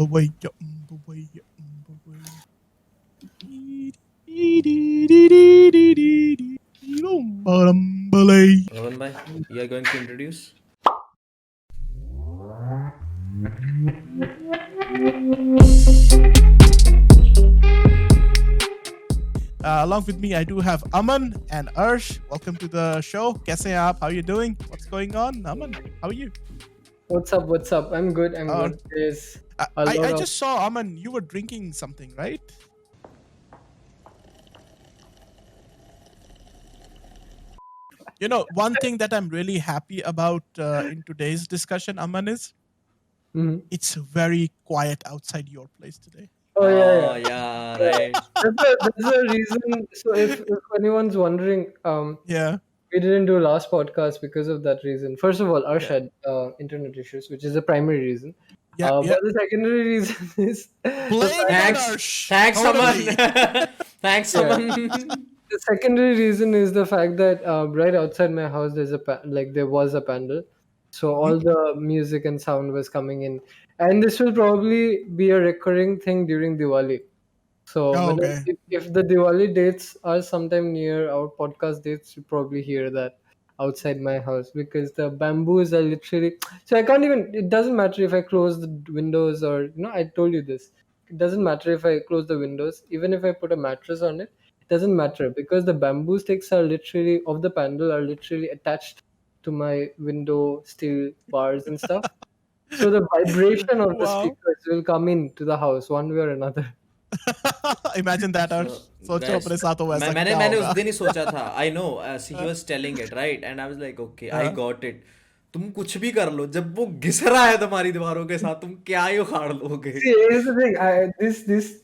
Rohan bhai, you are going to introduce? Along with me, I do have Aman and Arsh. Welcome to the show. Kaise hain aap? How are you doing? What's going on, Aman? How are you? What's up? What's up? I'm good. I'm Uh, good. There's I, a I lot I of just saw Aman. You were drinking something, right? You know, one thing that I'm really happy about in today's discussion, Aman, is Mhm. it's very quiet outside your place today. Oh yeah, Oh yeah. yeah, Yeah. right. That's a reason. So if anyone's wondering, Yeah, we didn't do last podcast because of that reason. First of all, Arsh yeah, had internet issues, which is the primary reason. yeah, yeah. But the secondary reason is the Blame it fact. on Thanks, Arsh. thanks, Aman. Totally. Thanks, Yeah. Aman. The secondary reason is the fact that right outside my house there's there was a pandal, so Mhm. all the music and sound was coming in, and this will probably be a recurring thing during Diwali. So Oh, okay. if the Diwali dates are sometime near our podcast dates, you probably hear that outside my house because the bamboos are literally. So I can't even. It doesn't matter if I close the windows or I told you this. It doesn't matter if I close the windows, even if I put a mattress on it. It doesn't matter because the bamboo sticks are literally of the pandal are literally attached to my window steel bars and stuff. So the vibration of the Wow. speakers will come into the house one way or another. Imagine that, So Arsh. सोचो guys, अपने साथ हो मैं वैसा मैंने क्या मैंने उस होगा. दिन ही सोचा था. I know, he was telling it, right? And I was like, okay, I हाँ. got it. तुम कुछ भी कर लो, जब वो घिस रहा है तुम्हारी दीवारों के साथ, तुम क्या ही उखाड़ लोगे? See, here's the thing. This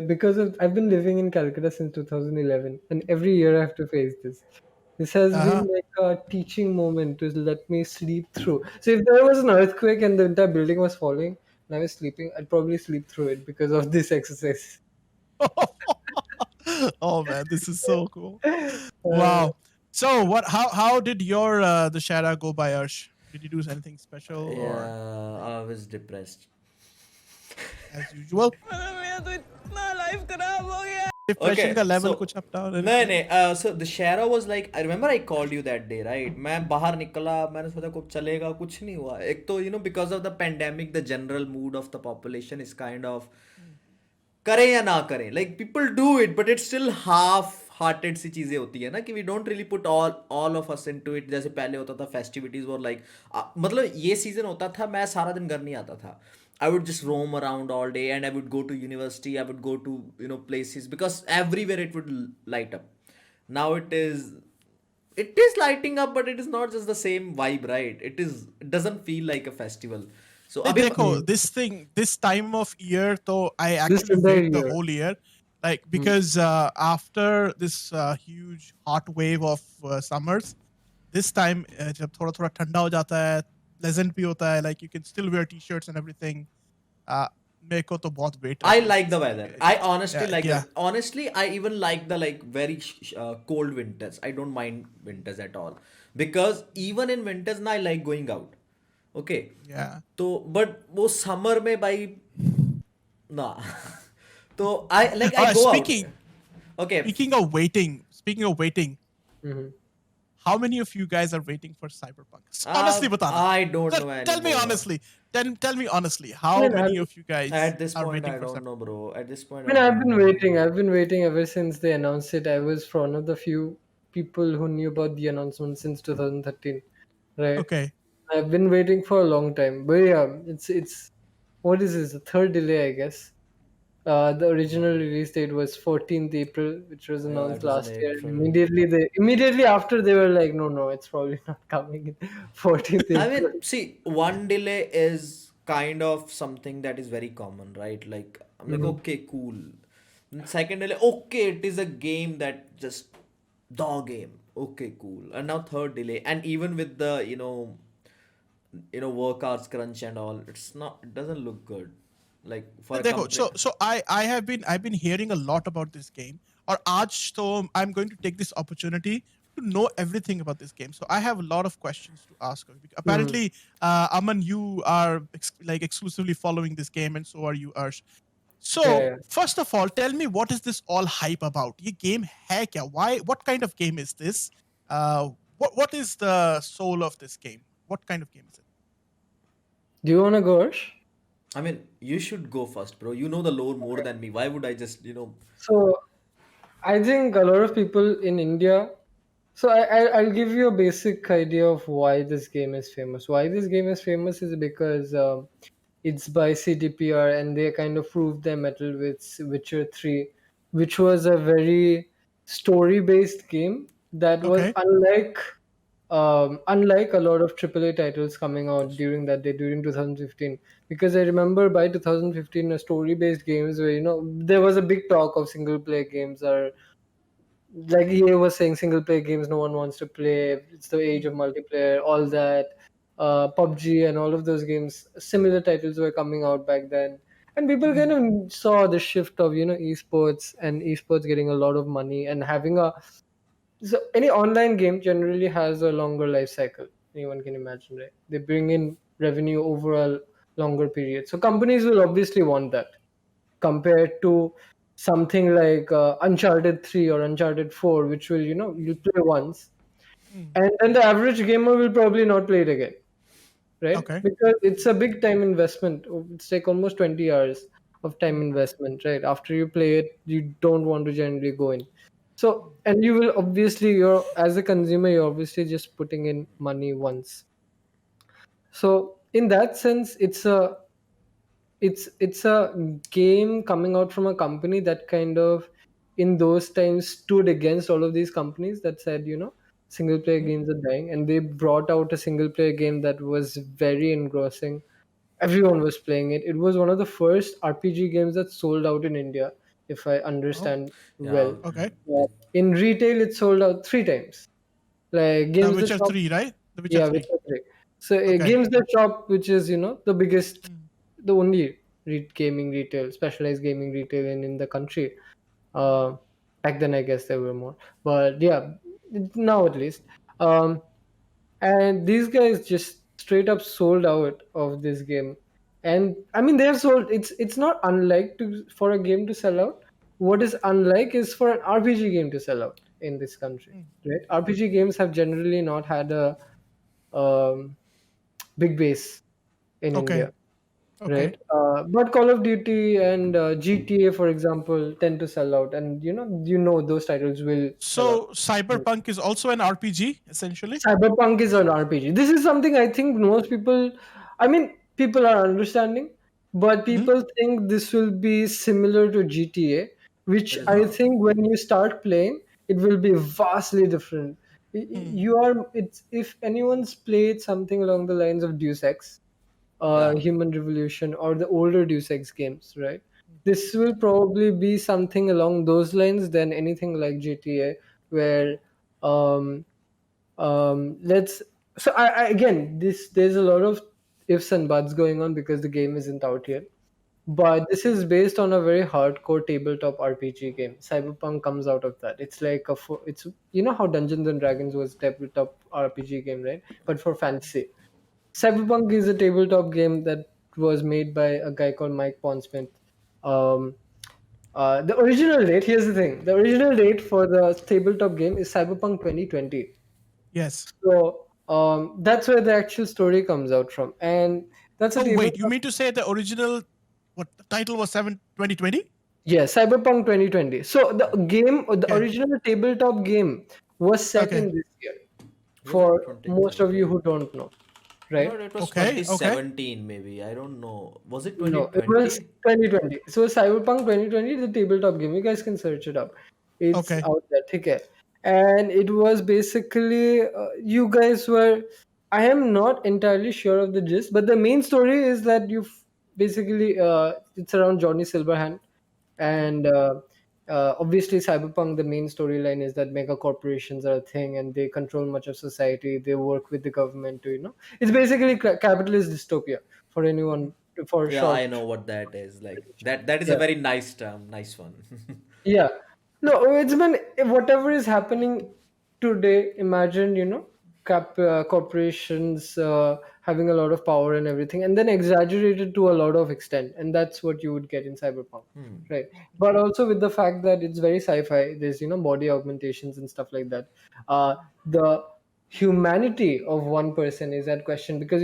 because of I've been living in Calcutta since 2011, and every year I have to face this. This has Uh-huh. been like a teaching moment to let me sleep through. So if there was an earthquake and the entire building was falling and I was sleeping, I'd probably sleep through it because of this exercise. Oh man, this is so cool. Uh, Wow. So what how did your the Shara go by, Arsh? Did you do anything special or Yeah, I was depressed. as usual? Depression Okay, का level so कुछ up down नहीं anything? नहीं so the Shara was like I remember I called you that day, right? मैं बाहर निकला, मैंने सोचा कुछ चलेगा, कुछ नहीं हुआ. एक तो because of the pandemic the general mood of the population is kind of करें या ना करें, like people do it but it's still half hearted सी चीजें होती है ना कि we don't really put all of us into it. जैसे पहले होता था festivities और like मतलब ये season होता था मैं सारा दिन घर नहीं आता था. I would just roam around all day and I would go to university, I would go to places because everywhere it would light up. Now it is lighting up but it is not just the same vibe, right? It doesn't feel like a festival. So नहीं अभी देखो mm, this time of year तो I this actually entire wait the year. whole year like Mm. because after this huge hot wave of summers this time जब थोड़ा थोड़ा ठंडा हो जाता है pleasant भी होता है like you can still wear t-shirts and everything मेरे को तो बहुत wait I रहती है इस like the चीज के weather. लिए I honestly yeah like yeah the. Honestly, I even like the like very cold winters. I don't mind winters at all because even in winters, na I like going out. Okay, yeah तो but वो summer में भाई ना. तो I go out. speaking Okay, speaking of waiting Mhm. how many of you guys are waiting for Cyberpunk? Honestly, batana. I don't know Tell me anymore. honestly. Tell me honestly. I How mean, many of you guys At this are point, waiting I for don't know, Cyberpunk? bro. At this point, I I mean, I've don't been know. waiting. I've been waiting ever since they announced it. I was one of the few people who knew about the announcement since 2013, right? Okay. I've been waiting for a long time. But yeah, it's what is this? The third delay, I guess. The original release date was 14th April, which was Yeah, announced it was in last year. And April. immediately after they were like, no, it's probably not coming in 14th I April. mean, see, one delay is kind of something that is very common, right? Like, I'm like, Mhm. okay, cool. And second delay, okay, it is a game that just the game. Okay, cool. And now third delay, and even with the work hours crunch and all, it's not. It doesn't look good. Like for a देखो, company. so I've been hearing a lot about this game. Or आज तो I'm going to take this opportunity to know everything about this game. So I have a lot of questions to ask her. Mhm. Apparently, Aman, you are like exclusively following this game, and so are you, Arsh. Yeah, So yeah. first of all, tell me, what is this all hype about? ये game है क्या? Why? What kind of game is this? What is the soul of this game? What kind of game is it? Do you wanna go, Harsh? I mean, you should go first, bro. You know the lore more than me. Why would I just, So I think a lot of people in India. So I'll give you a basic idea of why this game is famous. Why this game is famous is because it's by CDPR, and they kind of proved their metal with Witcher 3, which was a very story-based game that was Okay. unlike a lot of AAA titles coming out during that day, during 2015. Because I remember by 2015, story-based games where there was a big talk of single-player games are like EA was saying, single player games no one wants to play. It's the age of Mm, multiplayer, all that. PUBG and all of those games, similar titles were coming out back then, and people kind mm, of saw the shift of esports, and esports getting a lot of money and having a so any online game generally has a longer life cycle. Anyone can imagine, right? They bring in revenue over a longer period, so companies will obviously want that compared to something like Uncharted 3 or Uncharted 4, which will, you'll play once, mm. and then the average gamer will probably not play it again, right? Okay. Because it's a big time investment. It's like almost 20 hours of time investment, right? After you play it, you don't want to generally go in. So, and you will obviously, as a consumer, you're obviously just putting in money once. So, in that sense, it's a game coming out from a company that kind of in those times stood against all of these companies that said single player games are dying, and they brought out a single player game that was very engrossing. Everyone was playing it. It was one of the first RPG games that sold out in India, if I Oh, understand yeah, well. okay. In retail it sold out 3 times. Like The games the Witcher shop. 3, right? The Witcher Yeah, 3. Witcher 3. So Okay. Games the Shop, which is the biggest, Mm, the only gaming retail, specialized gaming retail in the country. Uh, Back then, I guess there were more, but yeah, now at least. Um, and these guys just straight up sold out of this game, and I mean they have sold. It's not unlike to for a game to sell out. What is unlike is for an RPG game to sell out in this country, mm. right? RPG games have generally not had a um, big base in Okay. India, Okay. right? But Call of Duty and GTA, for example, tend to sell out, and those titles will sell out. So Cyberpunk is also an RPG, essentially. Cyberpunk is an RPG. This is something I think most people, I mean, people are understanding, but Mm-hmm. people think this will be similar to GTA, which it is I not. think when you start playing, it will be vastly different. Mm, It's if anyone's played something along the lines of Deus Ex, Yeah. Human Revolution, or the older Deus Ex games, right? This will probably be something along those lines than anything like GTA, where um, let's. So again, there's a lot of ifs and buts going on because the game isn't out yet. But this is based on a very hardcore tabletop RPG game. Cyberpunk comes out of that. It's like it's how Dungeons and Dragons was tabletop RPG game, right? But for fantasy. Cyberpunk is a tabletop game that was made by a guy called Mike Pondsmith. Um, the original date, here's the thing: the original date for the tabletop game is Cyberpunk 2020. yes. So that's where the actual story comes out from, and that's a Oh, wait. You tabletop. mean to say the original, what the title was 2020? Yeah, Cyberpunk 2020. So the game, the Okay. original tabletop game, was set Okay. in this year. Was it For most of 2020? you who don't know, I right? thought it was Okay. Okay. 2017, maybe. I don't know. Was it No, it was 2020? 2020. So Cyberpunk 2020 is a tabletop game. You guys can search it up. It's Okay. out there. Okay. And it was basically you guys were. I am not entirely sure of the gist, but the main story is that basically it's around Johnny Silverhand, and obviously Cyberpunk. The main storyline is that mega corporations are a thing, and they control much of society. They work with the government to It's basically capitalist dystopia for anyone for Yeah, short. I know what that is. Like that is a Yeah, very nice term, nice one. yeah. No, it's been whatever is happening today, imagine, corporations having a lot of power and everything, and then exaggerated to a lot of extent, and that's what you would get in Cyberpunk, right? But also with the fact that it's very sci-fi, there's body augmentations and stuff like that. The humanity of one person is at question, because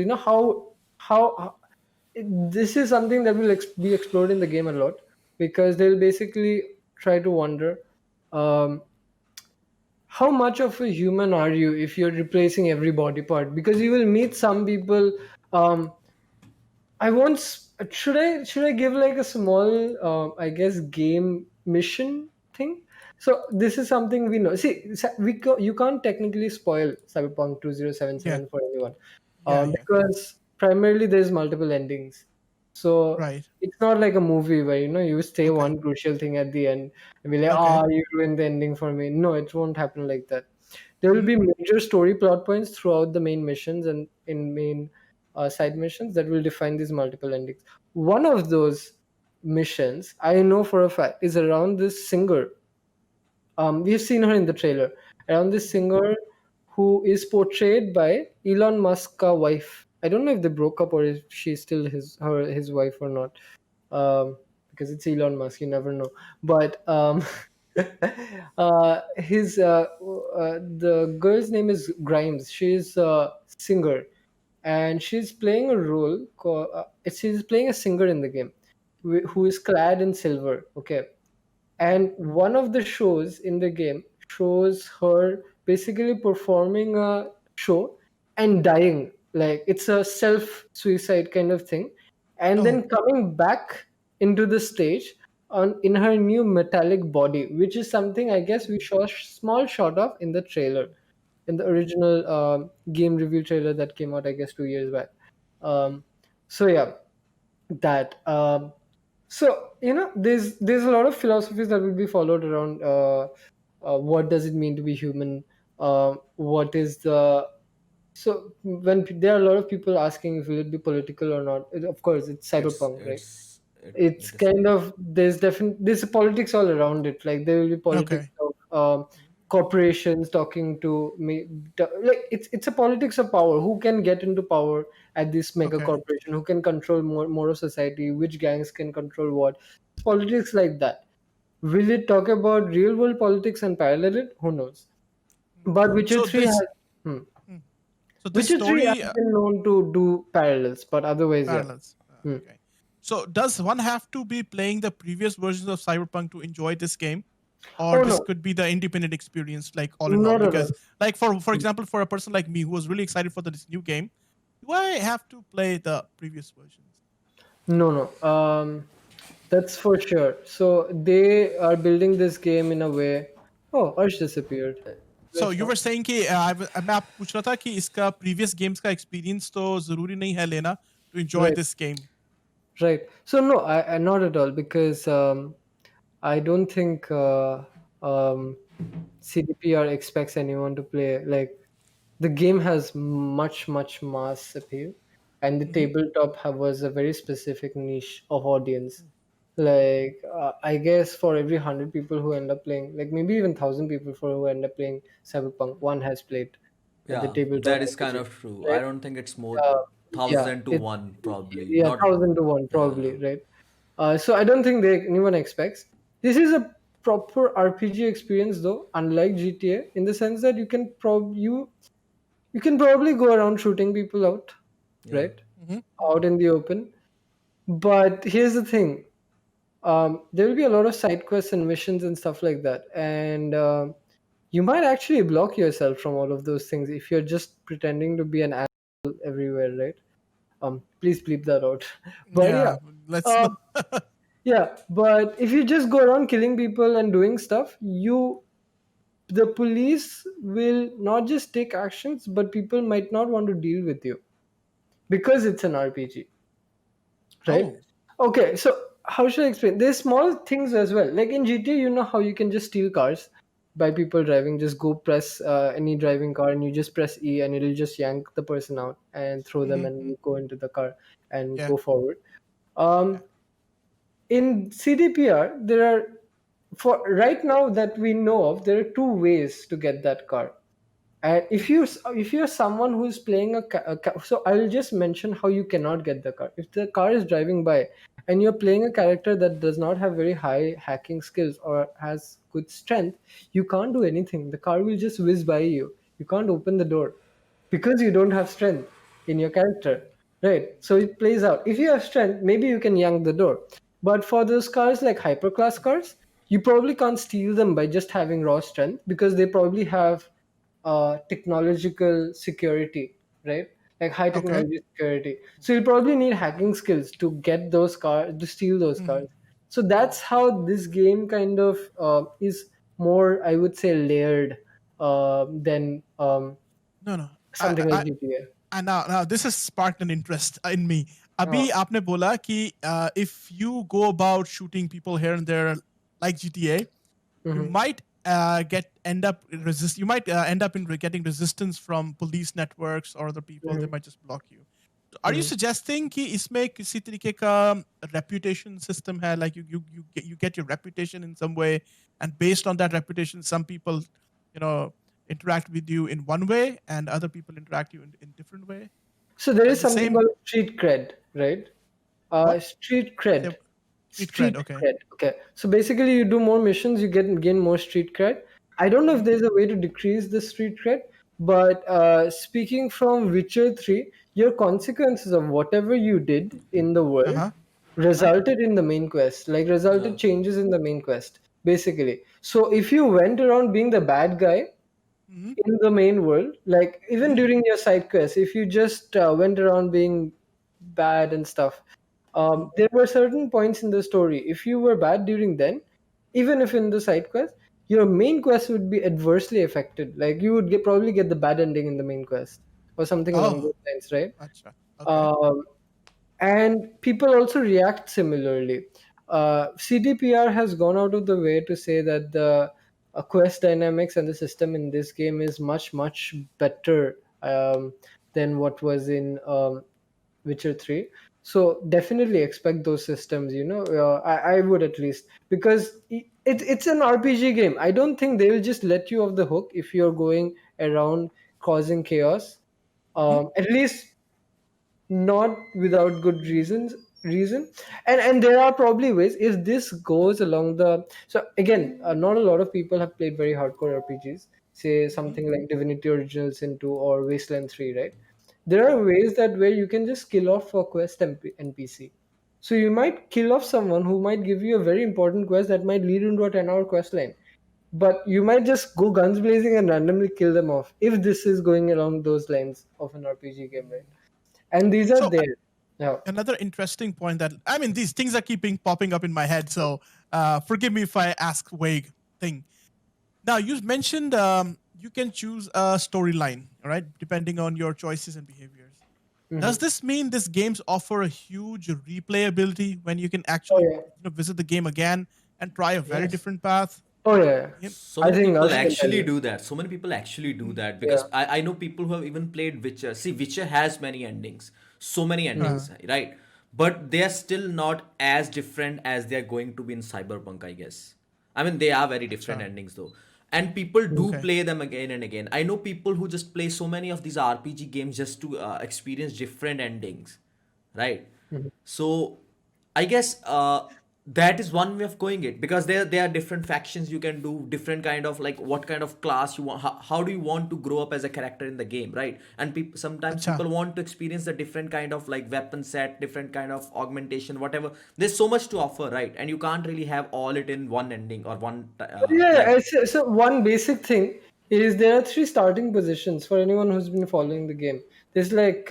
this is something that will be explored in the game a lot, because they'll basically try to wonder, um, how much of a human are you if you're replacing every body part, because you will meet some people. I once should I give like a small I guess game mission thing. So this is something we know. See, you can't technically spoil Cyberpunk Yeah. 2077 for anyone, Yeah. Yeah. because primarily there's multiple endings. So Right. it's not like a movie where you say Okay. one crucial thing at the end and be like, Okay. you ruined the ending for me. No, it won't happen like that. There will Mhm. be major story plot points throughout the main missions and in main side missions that will define these multiple endings. One of those missions, I know for a fact, is around this singer. We've seen her in the trailer. Around this singer who is portrayed by Elon Musk's wife. I don't know if they broke up or if she's still his wife or not. Because it's Elon Musk, you never know. But his the girl's name is Grimes. She's a singer, and she's playing a role. She's playing a singer in the game, who is clad in silver. Okay, and one of the shows in the game shows her basically performing a show and dying, like it's a self suicide kind of thing, and Oh. then coming back into the stage in her new metallic body, which is something I guess we saw a small shot of in the trailer, in the original game review trailer that came out, I guess, 2 years back. So yeah, that so there's a lot of philosophies that will be followed around, what does it mean to be human, what is the so when there are a lot of people asking if will it be political or not. Of course, it's It's Cyberpunk, right? it's It's it is kind political. of there's politics all around it. Like there will be politics Okay. of corporations talking to me, like it's a politics of power. Who can get into power at this mega Okay. corporation? Who can control more of society? Which gangs can control what? Politics like that. Will it talk about real world politics and parallel it? Who knows? But Witcher So 3 this has. Hmm. mm, so this Witcher 3 has story been known to do parallels, but otherwise, yeah. parallels. Hmm. Okay. So does one have to be playing the previous versions of Cyberpunk to enjoy this game, or Oh this no, could be the independent experience, like all in all? not at all. Because, like for Hmm. example, for a person like me who was really excited for this new game, do I have to play the previous versions? No, no. That's for sure. So they are building this game in a way. Oh, Arsh disappeared. So Where's you that? were saying कि मैं आप पूछ रहा था कि इसका previous games का experience तो जरूरी नहीं है लेना to enjoy Right, this game. right. So no, I not at all, because I don't think CDPR expects anyone to play. Like the game has much mass appeal, and the Mhm. tabletop was a very specific niche of audience. Like I guess for every 100 people who end up playing, like maybe even 1,000 people for who end up playing Cyberpunk, one has played the Yeah, tabletop that is kind RPG, of true. I right? don't think it's more Uh, yeah, 1,000 to 1 probably. yeah, Not 1,000 to 1 yeah. probably, right? So I don't think anyone expects. This is a proper RPG experience, though, unlike GTA, in the sense that you can probably go around shooting people out, Yeah. right? Mhm. Out in the open. But here's the thing: there will be a lot of side quests and missions and stuff like that, and you might actually block yourself from all of those things if you're just pretending to be an asshole everywhere, right? Please bleep that out. But yeah, Yeah, let's uh, not. yeah. But if you just go around killing people and doing stuff, the police will not just take actions, but people might not want to deal with you because it's an RPG, right? Oh, Okay, so how should I explain? There's small things as well. Like in GTA, you know how you can just steal cars by people driving. Just go press any driving car, and you just press E, and it'll just yank the person out and throw them, and mm-hmm. you go into the car and Yeah, go forward. yeah. Um, in CDPR, there are, for right now that we know of, there are two ways to get that car. And if you're someone who's playing so I'll just mention how you cannot get the car. If the car is driving by and you're playing a character that does not have very high hacking skills or has good strength, you can't do anything. The car will just whiz by you. You can't open the door because you don't have strength in your character, right? So it plays out. If you have strength, maybe you can yank the door. But for those cars like hyperclass cars, you probably can't steal them by just having raw strength because they probably have technological security, right? Like high Okay. technology security. So you probably need hacking skills to get those cars, to steal those Mhm. cars. So that's how this game kind of is more, I would say, layered than No, no. something like I GTA. and now this has sparked an interest in me. Uh, अभी आपने बोला कि if you go about shooting people here and there like GTA, you mhm, might end up in getting resistance from police networks or other people. They mhm, might just block you. Are you mhm. suggesting कि इसमें किसी तरीके का reputation system है, like you get your reputation in some way, and based on that reputation some people you know interact with you in one way and other people interact you in different way, So there is like the something same called street cred, right? what Street say cred. street cred? Street Okay. cred. Okay. So basically, you do more missions, you gain more street cred. I don't know if Mm-hmm. there's a way to decrease the street cred, but speaking from Witcher 3, your consequences of whatever you did in the world Uh-huh. resulted in the main quest, like resulted Yeah. changes in the main quest, basically. So if you went around being the bad guy Mm-hmm. in the main world, like even Mm-hmm. during your side quests, if you just went around being bad and stuff, there were certain points in the story. If you were bad during then, even if in the side quest, your main quest would be adversely affected. Like you would probably get the bad ending in the main quest or something along Oh, those lines, right? acha. Okay. Um, and people also react similarly. CDPR has gone out of the way to say that the quest dynamics and the system in this game is much better than what was in Witcher 3. So definitely expect those systems. I would at least, because it's an RPG game. I don't think they will just let you off the hook if you're going around causing chaos. Mm-hmm. At least not without good reason. And there are probably ways if this goes along the. So again, not a lot of people have played very hardcore RPGs, say Mm-hmm. something like Divinity Original Sin 2 or Wasteland 3, right? There are ways that where you can just kill off a quest NPC. So you might kill off someone who might give you a very important quest that might lead into a 10-hour quest line, but you might just go guns blazing and randomly kill them off if this is going along those lines of an RPG game, right? And these are So there. Yeah. another interesting point that I mean these things are keeping popping up in my head. So forgive me if I ask vague thing. Now you mentioned you can choose a storyline, right, depending on your choices and behaviors. Does Mhm. this mean these games offer a huge replayability when you can Oh actually yeah. visit the game again and try a very Yes. different path? Oh yeah. You So I many think people Ash can tell actually you. do that. So many people actually do that Yeah. because I know people who have even played Witcher. See, Witcher has many endings, so many Mhm. endings, right? But they are still not as different as they are going to be in Cyberpunk, I guess. I mean, they are very different Acha. endings though. And people do Mhm. Okay. play them again and again. I know people who just play so many of these RPG games just to experience different endings, right? Mhm. So I guess that is one way of going it because there are different factions you can do, different kind of like what kind of class you want, how do you want to grow up as a character in the game, right? And sometimes Acha. people want to experience the different kind of like weapon set, different kind of augmentation, whatever. There's so much to offer, right? And you can't really have all it in one ending or one Yeah. like. So one basic thing is there are three starting positions for anyone who's been following the game. There's like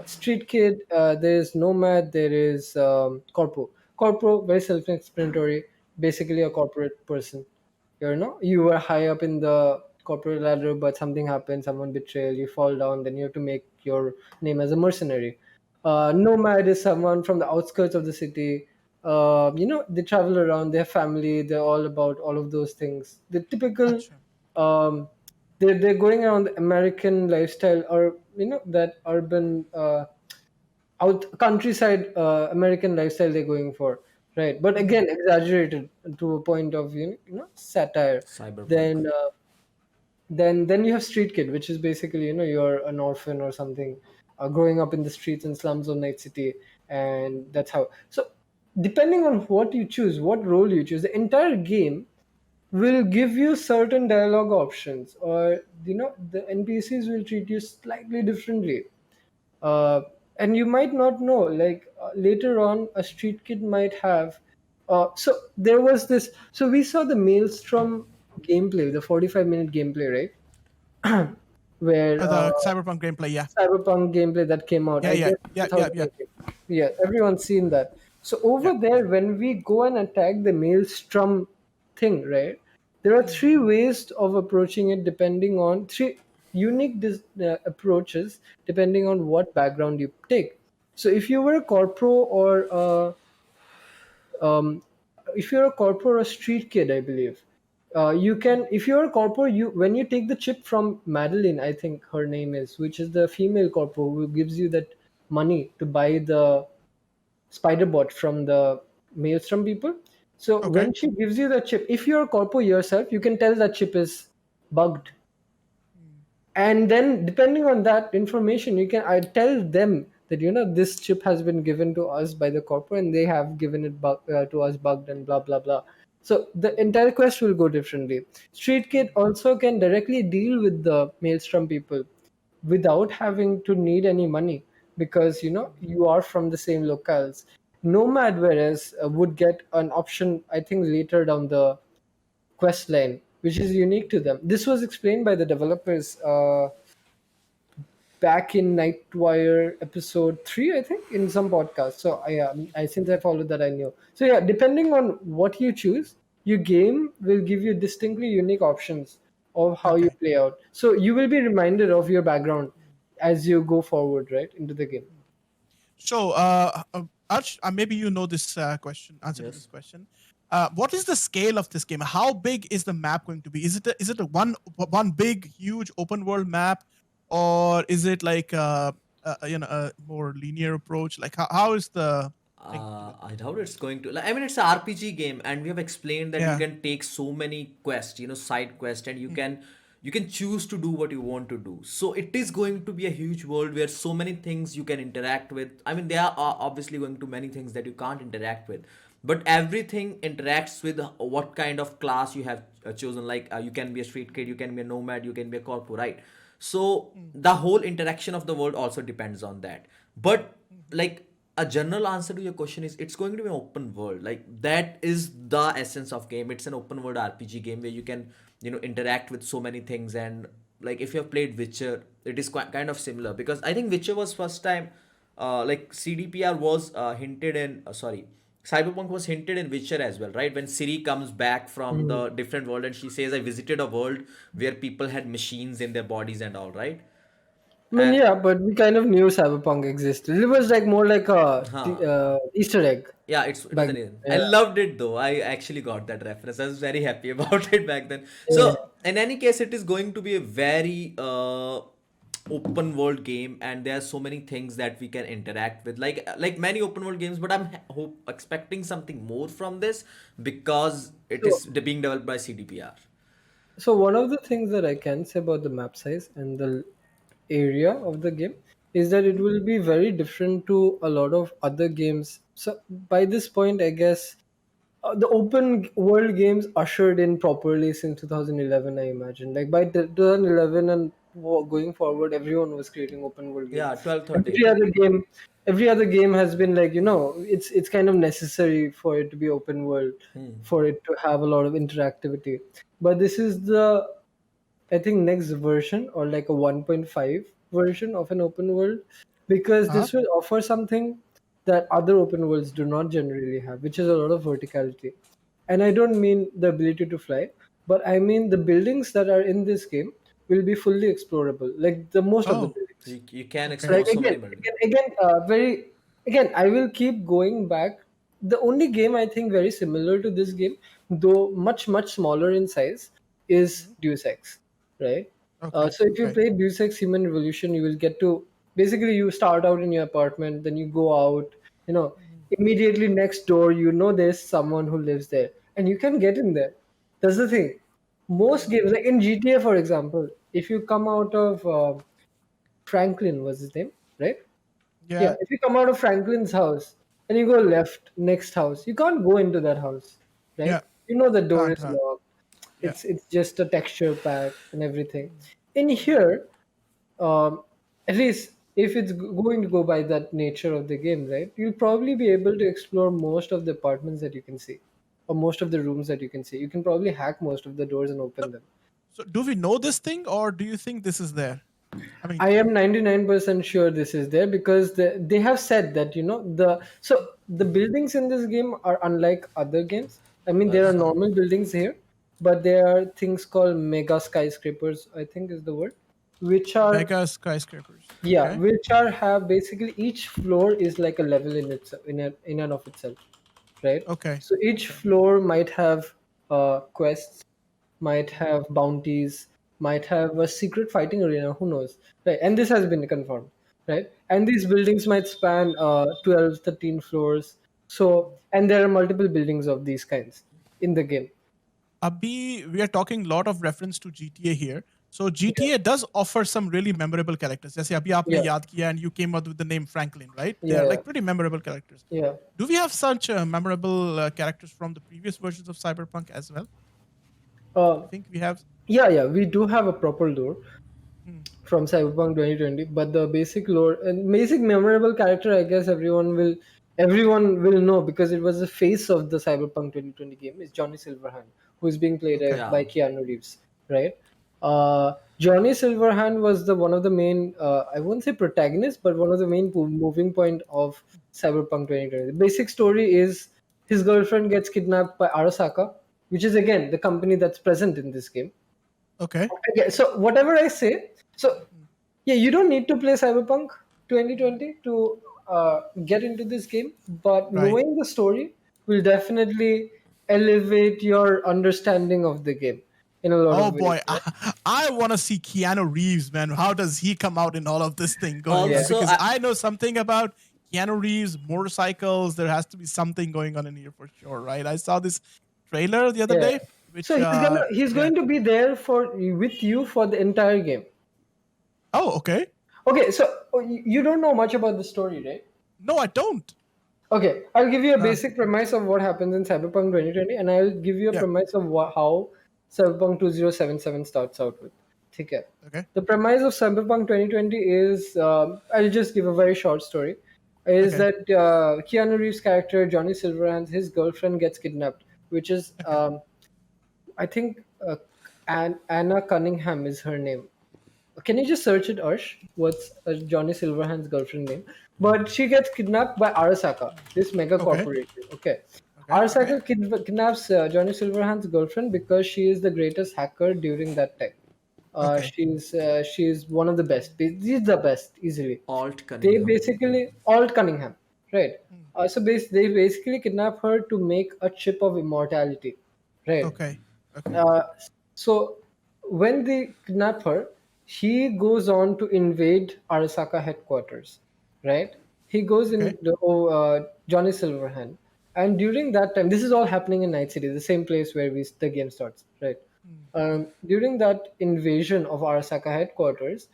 street kid. There's nomad. There is corpo. Corpo, very self-explanatory. Basically, a corporate person. You were high up in the corporate ladder, but something happened, someone betrayed you, fall down, then you have to make your name as a mercenary. Nomad is someone from the outskirts of the city. They travel around, they have family, they're all about all of those things, the typical. Acha. um, they're going around the American lifestyle, or that urban out countryside American lifestyle they're going for, right? But Mm-hmm. again, exaggerated to a point of satire. Cyberpunk. Then Then you have street kid, which is basically, you're an orphan or something, growing up in the streets and slums of night city, and that's how. So depending on what you choose, what role you choose, the entire game will give you certain dialogue options, or the npcs will treat you slightly differently. uh, and you might not know, like, later on a street kid might have. So there was this, so we saw the maelstrom gameplay, the 45-minute gameplay, right? Where The Cyberpunk gameplay, yeah. cyberpunk gameplay that came out, Yeah, I yeah, guess, yeah, yeah, yeah. 2018. Yeah, everyone's seen that. So Yeah. over there, when we go and attack the maelstrom thing, right, there are three ways of approaching it, depending on three unique approaches, depending on what background you take. So if you were a corpro, or um, if you're a corpo or a street kid, I believe, you can. If you're a corpo, you when you take the chip from Madeline, I think her name is, which is the female corpo who gives you that money to buy the spider bot from the Maelstrom people. So Okay. when she gives you the chip, if you're a corpo yourself, you can tell that chip is bugged, and then depending on that information, I tell them that, this chip has been given to us by the corporate, and they have given it to us bugged, and blah blah blah. So the entire quest will go differently. Street kid also can directly deal with the maelstrom people without having to need any money, because you are from the same locales. Nomad, whereas, would get an option, I think, later down the quest line, which is unique to them. This was explained by the developers back in Nightwire episode 3, I think, in some podcast. So I since I followed that, I knew. So yeah, depending on what you choose, your game will give you distinctly unique options of how you Okay. play out. So you will be reminded of your background as you go forward, right, into the game. So, Arch, maybe you know this answer to this Yes. question. What is the scale of this game? How big is the map going to be? Is it a one big huge open world map, or is it like a more linear approach? Like how is the thing given? I doubt it's going to. Like, I mean, it's an RPG game, and we have explained that you Yeah. can take so many quests, side quests, and you can choose to do what you want to do. So it is going to be a huge world where so many things you can interact with. I mean, there are obviously going to many things that you can't interact with, but everything interacts with what kind of class you have chosen. Like, you can be a street kid, you can be a nomad, you can be a corpo, right? So the whole interaction of the world also depends on that. But like, a general answer to your question is it's going to be an open world. Like, that is the essence of game. It's an open world RPG game where you can interact with so many things. And like, if you have played Witcher, it is quite kind of similar, because I think Witcher was first time, like, CDPR was hinted in, sorry, Cyberpunk was hinted in Witcher as well, right? When Siri comes back from Mm. the different world and she says, I visited a world where people had machines in their bodies and all, right? I mean, And yeah, but we kind of knew cyberpunk existed. It was like more like a huh. Easter egg Yeah, it was back an then. alien. I Yeah. loved it though. I actually got that reference. I was very happy about it back then. Yeah. So in any case, it is going to be a very open world game, and there are so many things that we can interact with, like many open world games. But I'm expecting something more from this, because it So is being developed by CDPR. So one of the things that I can say about the map size and the area of the game is that it will be very different to a lot of other games. So by this point, I guess the open world games ushered in properly since 2011. I imagine, like by 2011 and going forward, everyone was creating open world games. Yeah, 12, Every 13. other game, every other game has been like, it's kind of necessary for it to be open world, for it to have a lot of interactivity. But this is the, I think, next version, or like a 1.5 version of an open world, because Uh-huh. this will offer something that other open worlds do not generally have, which is a lot of verticality. And I don't mean the ability to fly, but I mean the buildings that are in this game will be fully explorable, like the most of the Oh, buildings. You can okay. explore Like so again, many buildings. very again. I will keep going back. The only game I think very similar to this game, though much smaller in size, is Mhm. Deus Ex, right? Okay. So if you Okay. play Deus Ex Human Revolution, you will get to, basically, you start out in your apartment, then you go out, you know, immediately next door, there's someone who lives there, and you can get in there. That's the thing. Most games, like in GTA, for example, if you come out of Franklin was his name, right? Yeah, Yeah, if you come out of Franklin's house and you go left, next house, you can't go into that house, right? yeah, You know the door can't, is locked. yeah. It's just a texture pack and everything. In here, um, at least if it's going to go by that nature of the game, right? You'll probably be able to explore most of the apartments that you can see, or most of the rooms that you can see. You can probably hack most of the doors and So, open them. so do we know this thing, or do you think this is there? I mean, I am 99% sure this is there because they have said that, you know, the buildings in this game are unlike other games. I mean, there are Acha. normal buildings here, but there are things called mega skyscrapers, I think is the word, which are, mega skyscrapers. yeah, Okay, which are have basically each floor is like a level in itself, in and of itself, right? okay, So each okay. floor might have quests, might have bounties, might have a secret fighting arena. Who knows, right? And this has been confirmed, right? And these buildings might span 12, 13 floors. So, and there are multiple buildings of these kinds in the game. Abhi, we are talking a lot of reference to GTA here. So Yeah, GTA does offer some really memorable characters. जैसे अभी आपने yeah, याद किया and you came up with the name Franklin, right? They are yeah, like pretty memorable characters. yeah. Do we have such memorable characters from the previous versions of Cyberpunk as well? Uh, You think we have? yeah, yeah. We do have a proper lore Hmm, from Cyberpunk 2020, but the basic lore and basic memorable character, I guess everyone will know because it was the face of the Cyberpunk 2020 game is Johnny Silverhand, who is being played okay, Yeah. by Keanu Reeves, right? Johnny Silverhand was the one of the main, I won't say protagonist, but one of the main moving point of Cyberpunk 2020. The basic story is his girlfriend gets kidnapped by Arasaka, which is again the company that's present in this game. okay. Okay, so whatever I say, so yeah, you don't need to play Cyberpunk 2020 to get into this game, but Right. knowing the story will definitely elevate your understanding of the game in a lot Oh of ways. boy, Right? I want to see Keanu Reeves, man. How does he come out in all of this thing going Yeah, on? Also, Because I know something about Keanu Reeves, motorcycles. There has to be something going on in here for sure, right? I saw this trailer the other yeah. day, So which, he's yeah. going to be there for with you for the entire game. Oh, okay. Okay, so you don't know much about the story, right? No, I don't. Okay, I'll give you a Uh, basic premise of what happens in Cyberpunk 2020, and I'll give you a yeah. premise of how Cyberpunk 2077 starts out with. Okay. Okay. The premise of Cyberpunk 2020 is I'll just give a very short story. Is Okay. that Keanu Reeves' character Johnny Silverhand, his girlfriend gets kidnapped, which is Okay. I think Anna Cunningham is her name. Can you just search it, Arsh? What's Johnny Silverhand's girlfriend name? But she gets kidnapped by Arasaka, this mega Okay. corporation. Okay. Okay. Okay. Arasaka kidnaps Johnny Silverhand's girlfriend because she is the greatest hacker during that time. Okay. She's one of the best. She's the best easily. Alt They Cunningham. basically Alt Cunningham, right? Hmm, They basically kidnap her to make a chip of immortality, right? okay. Okay. Uh, so when they kidnap her, he goes on to invade Arasaka headquarters, right? He goes Okay. in Johnny Silverhand, and during that time, this is all happening in Night City, the same place where the game starts, right? Hmm, During that invasion of Arasaka headquarters,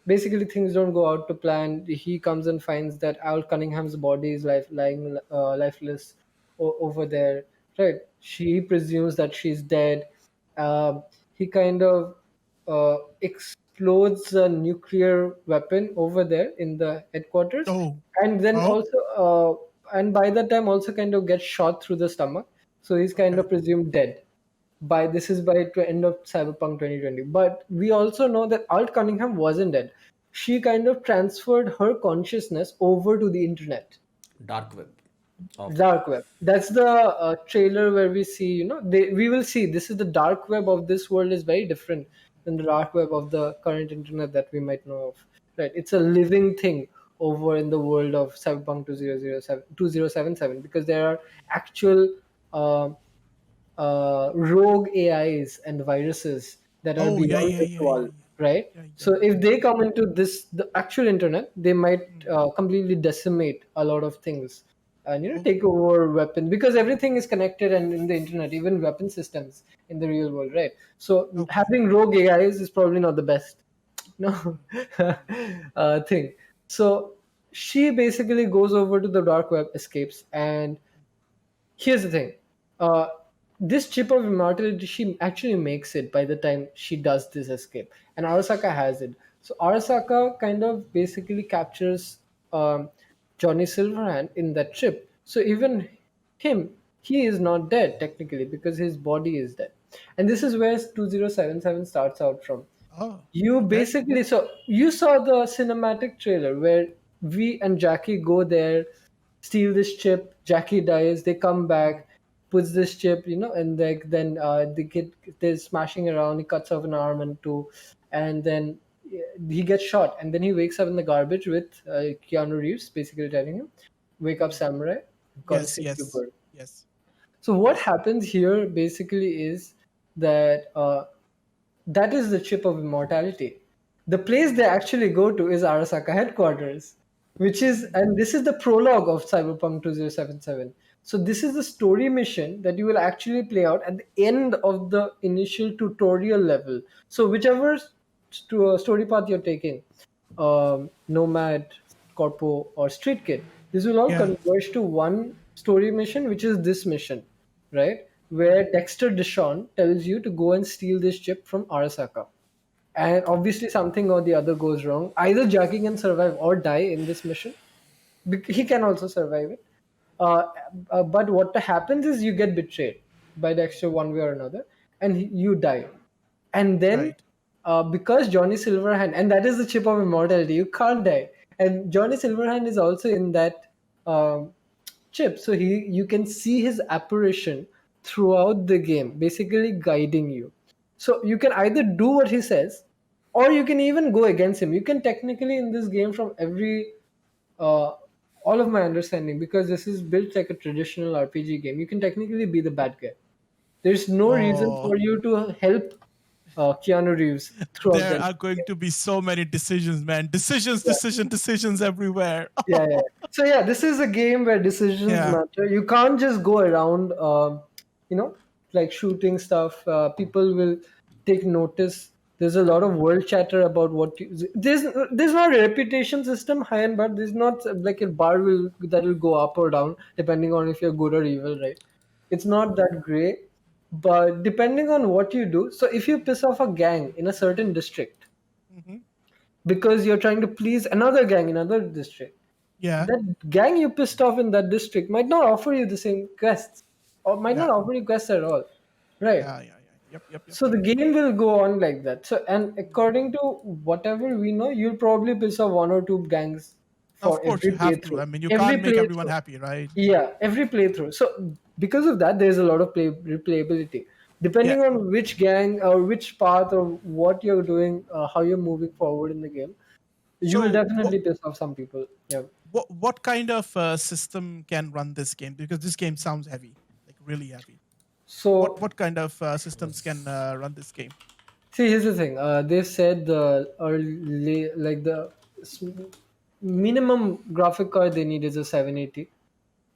basically things don't go out to plan. He comes and finds that Al Cunningham's body is lying lifeless over there. Right? She presumes that she's dead. He kind of explodes a nuclear weapon over there in the headquarters, Oh. and then Oh. also, and by that time, also kind of gets shot through the stomach. So he's kind Okay. of presumed dead by this is by end of Cyberpunk 2020. But we also know that Alt Cunningham wasn't dead. She kind of transferred her consciousness over to the internet, Dark web. Of dark web. That's the trailer where we see, we will see this is the dark web of this world is very different than the dark web of the current internet that we might know of. Right? It's a living thing over in the world of Cyberpunk 2077 because there are actual uh, rogue AIs and viruses that are Oh, yeah, beyond yeah, yeah, yeah, control, yeah. right? Yeah, yeah, So if yeah. they come into the actual internet, they might Hmm. completely decimate a lot of things. and Oh, take over weapons, because everything is connected and in the internet, even weapon systems in the real world, right? So okay. having rogue AIs is probably not the best, no, thing. So she basically goes over to the dark web, escapes, and here's the thing. Uh, this chip of immortality, she actually makes it by the time she does this escape, and Arasaka has it. So Arasaka kind of basically captures Johnny Silverhand in that chip. So even him, he is not dead technically because his body is dead. And this is where 2077 starts out from. Oh, You okay. basically, so you saw the cinematic trailer where V and Jackie go there, steal this chip. Jackie dies. They come back, puts this chip, and then the kid, they're smashing around. He cuts off an arm and two, and then he gets shot. And then he wakes up in the garbage with Keanu Reeves, basically telling him, "Wake up, samurai. Gotta Yes, save your yes, bird." yes. So what happens here basically is that that is the chip of immortality. The place they actually go to is Arasaka headquarters, which is, and this is the prologue of Cyberpunk 2077. So this is the story mission that you will actually play out at the end of the initial tutorial level. So whichever story path you're taking, Nomad, Corpo, or Street Kid, this will all Yeah. converge to one story mission, which is this mission, right? Where Dexter Deshawn tells you to go and steal this chip from Arasaka. And obviously, something or the other goes wrong. Either Jackie can survive or die in this mission. He can also survive it. Uh, but what happens is you get betrayed by Dexter one way or another, and you die. And then, Right. because Johnny Silverhand, and that is the chip of immortality, you can't die. And Johnny Silverhand is also in that um, chip, so you can see his apparition throughout the game, basically guiding you. So you can either do what he says, or you can even go against him. You can technically in this game, from every uh, all of my understanding, because this is built like a traditional RPG game, you can technically be the bad guy. There's no reason Oh, for you to help Keanu Reeves throughout there the are going game. to be so many decisions, man. Decisions, Yeah, decisions everywhere. yeah, yeah. So yeah, this is a game where decisions Yeah. matter. You can't just go around, you know, like shooting stuff. People will take notice. There's a lot of world chatter about what you, there's not a reputation system high and bad. There's not like a bar will that will go up or down depending on if you're good or evil, right? It's not that great, but depending on what you do. So if you piss off a gang in a certain district Hmm. because you're trying to please another gang in another district, Yeah. that gang you pissed off in that district might not offer you the same quests, or might Yeah. not offer you quests at all, right? Yeah. Yeah. Yeah. Yep. Yep. Yep. So Yep. the game will go on like that. So, and according to whatever we know, you'll probably piss off one or two gangs Of for course, every you have to. playthrough. I mean, you Every can't make everyone playthrough. happy, right? Yeah, every playthrough. So because of that, there's a lot of replayability. Yeah. Depending on which gang or which path or what you're doing, how you're moving forward in the game, you will So, definitely piss off some people. Yeah. what kind of system can run this game? Because this game sounds heavy, like really heavy. What So what kind of systems can run this game? see, here's the thing. They said the early, like the s- minimum graphic card they need is a 780,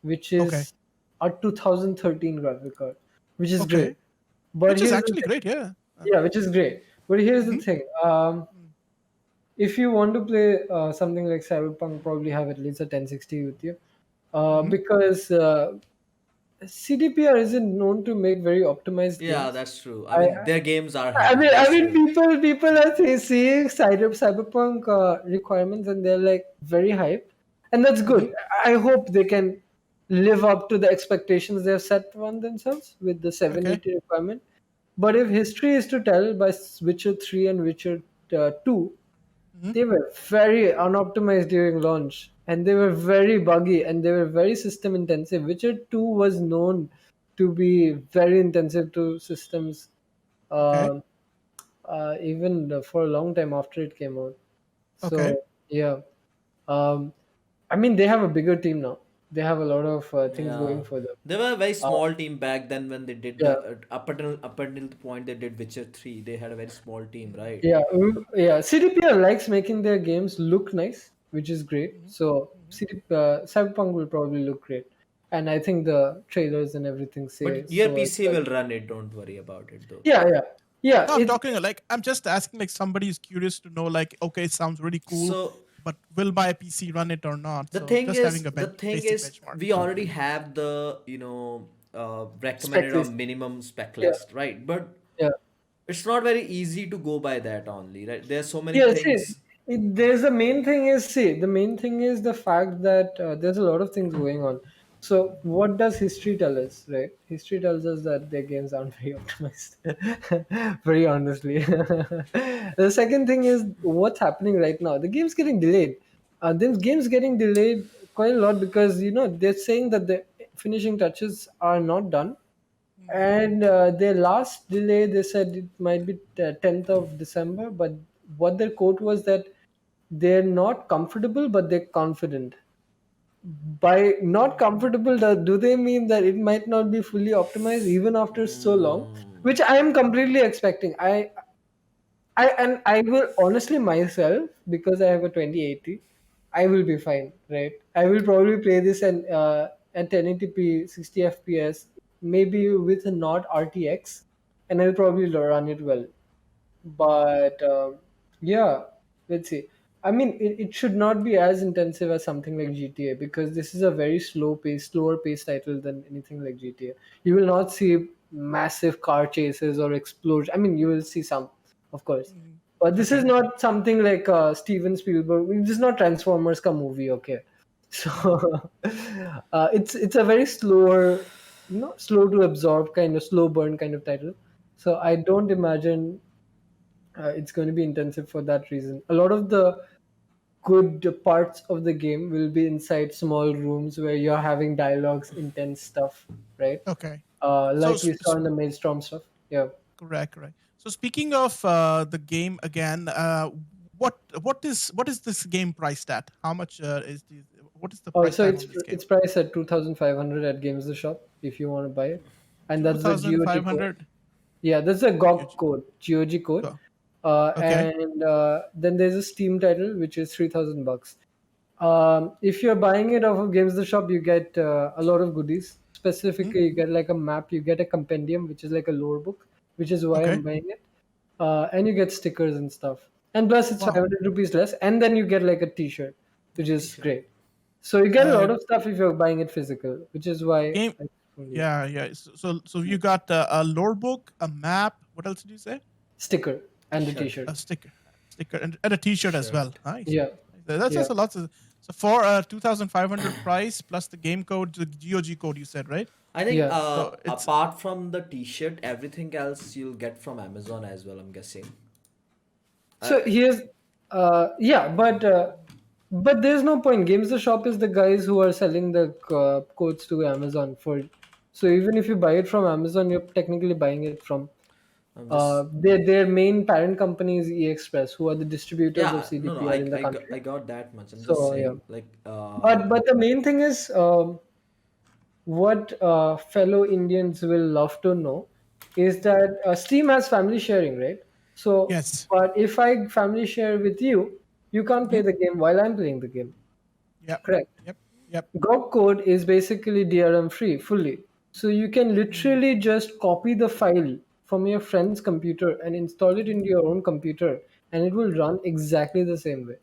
which Okay. is a 2013 graphic card, which is great. Okay. But Which is here's the actually thing. great. Yeah. Yeah, which is great. But here's the Mhm. thing. If you want to play something like Cyberpunk, probably have at least a 1060 with you, Mhm. because CDPR isn't known to make very optimized Yeah, games. that's true. I I, mean, their games are I heavy. mean, I That's mean, true. people are seeing cyberpunk requirements, and they're like very hyped, and that's Mhm. good. I hope they can live up to the expectations they have set on themselves with the Okay. 780 requirement. But if history is to tell, by Witcher 3 and Witcher 2, Mhm. they were very unoptimized during launch, and they were very buggy, and they were very system intensive. Witcher 2 was known to be very intensive to systems, Okay. um, even for a long time after it came out. Okay. So yeah, um, I mean they have a bigger team now. They have a lot of things Yeah, going for them. they were a very Uh, small team back then when they did yeah, the up until the point they did Witcher 3. They had a very small team, right? yeah, yeah. CDPR likes making their games look nice, which is great. Mhm. So Mhm. Cyberpunk will probably look great. and I think the trailers and everything say But your so as PC well. will run it. Don't worry about it, though. Yeah, yeah, yeah. No, I'm It's talking like I'm just asking like somebody is curious to know like okay, it sounds really cool, So but will my PC run it or not? the So thing just having is, a the thing basic is, benchmark. we already have the spec recommended or list. minimum spec Yeah, list, right? But yeah. it's not very easy to go by that only, right? There's so many Yeah, see, things. there's the main thing is see, the main thing is the fact that there's a lot of things going on. So, what does history tell us, right? History tells us that their games aren't very optimized, very honestly. The second thing is what's happening right now. The game's getting delayed. Then games getting delayed quite a lot because they're saying that the finishing touches are not done, and their last delay, they said it might be 10th of December, but what their quote was that they're not comfortable, but they're confident. By not comfortable, do they mean that it might not be fully optimized even after so long? Mm, Which I am completely expecting. I will honestly myself, because I have a 2080, I will be fine, right? I will probably play this and at 1080p 60 FPS, maybe with a not RTX, and I'll probably run it well. But yeah, let's see. I mean, it should not be as intensive as something like GTA, because this is a very slower paced title than anything like GTA. You will not see massive car chases or explosions. I mean, you will see some, of course, Mhm. but this is Okay. not something like Steven Spielberg. This is not Transformers ka movie, okay? So it's a very slower, slow to absorb kind of slow burn kind of title. So I don't imagine it's going to be intensive for that reason. A lot of the good parts of the game will be inside small rooms where you're having dialogues, intense stuff, right? Okay. So Like we saw in the Maelstrom stuff. Yeah. correct, correct. So speaking of the game again, what is this game priced at? How much is the what is the Oh, price so tag on this game? it's priced at 2,500 at Games the Shop if you want to buy it, and Two that's the thousand GOG five code. hundred. Yeah, that's a GOG code, GOG code. Go. Okay. And then there's a Steam title which is $3,000. If you're buying it off of Games the Shop, you get a lot of goodies. Hmm? Specifically, you get like a map, you get a compendium, which is like a lore book, which is why Okay. I'm buying it. And you get stickers and stuff. And plus, it's Wow. 500 rupees less. And then you get like a T-shirt, which is T-shirt. great. So you get a Uh, lot of stuff if you're buying it physical, which is why game. I only Yeah, yeah. So you got a lore book, a map. What else did you say? sticker and the T-shirt. T-shirt. A sticker, and a T-shirt as well. Shirt. Nice. Yeah, That's yeah. just a lot. So for a 2,500 price plus the game code, the GOG code, you said right? I think Yeah. So it's apart from the T-shirt, everything else you'll get from Amazon as well, I'm guessing. Uh, So here's, yeah, but there's no point. Games the Shop is the guys who are selling the codes to Amazon for. So even if you buy it from Amazon, you're technically buying it from. I'm just Their main parent company is EXpress, who are the distributors of yeah, no, no, CDPR in the I country. got that much. I'm just So yeah, saying, like, but the main thing is, what fellow Indians will love to know is that Steam has family sharing, right? So, yes. but if I family share with you, you can't play Mhm. the game while I'm playing the game. Yep. Correct. Yep. Yep. GOG code is basically DRM free fully. So you can Mm. literally just copy the file from your friend's computer and install it into your own computer, and it will run exactly the same way.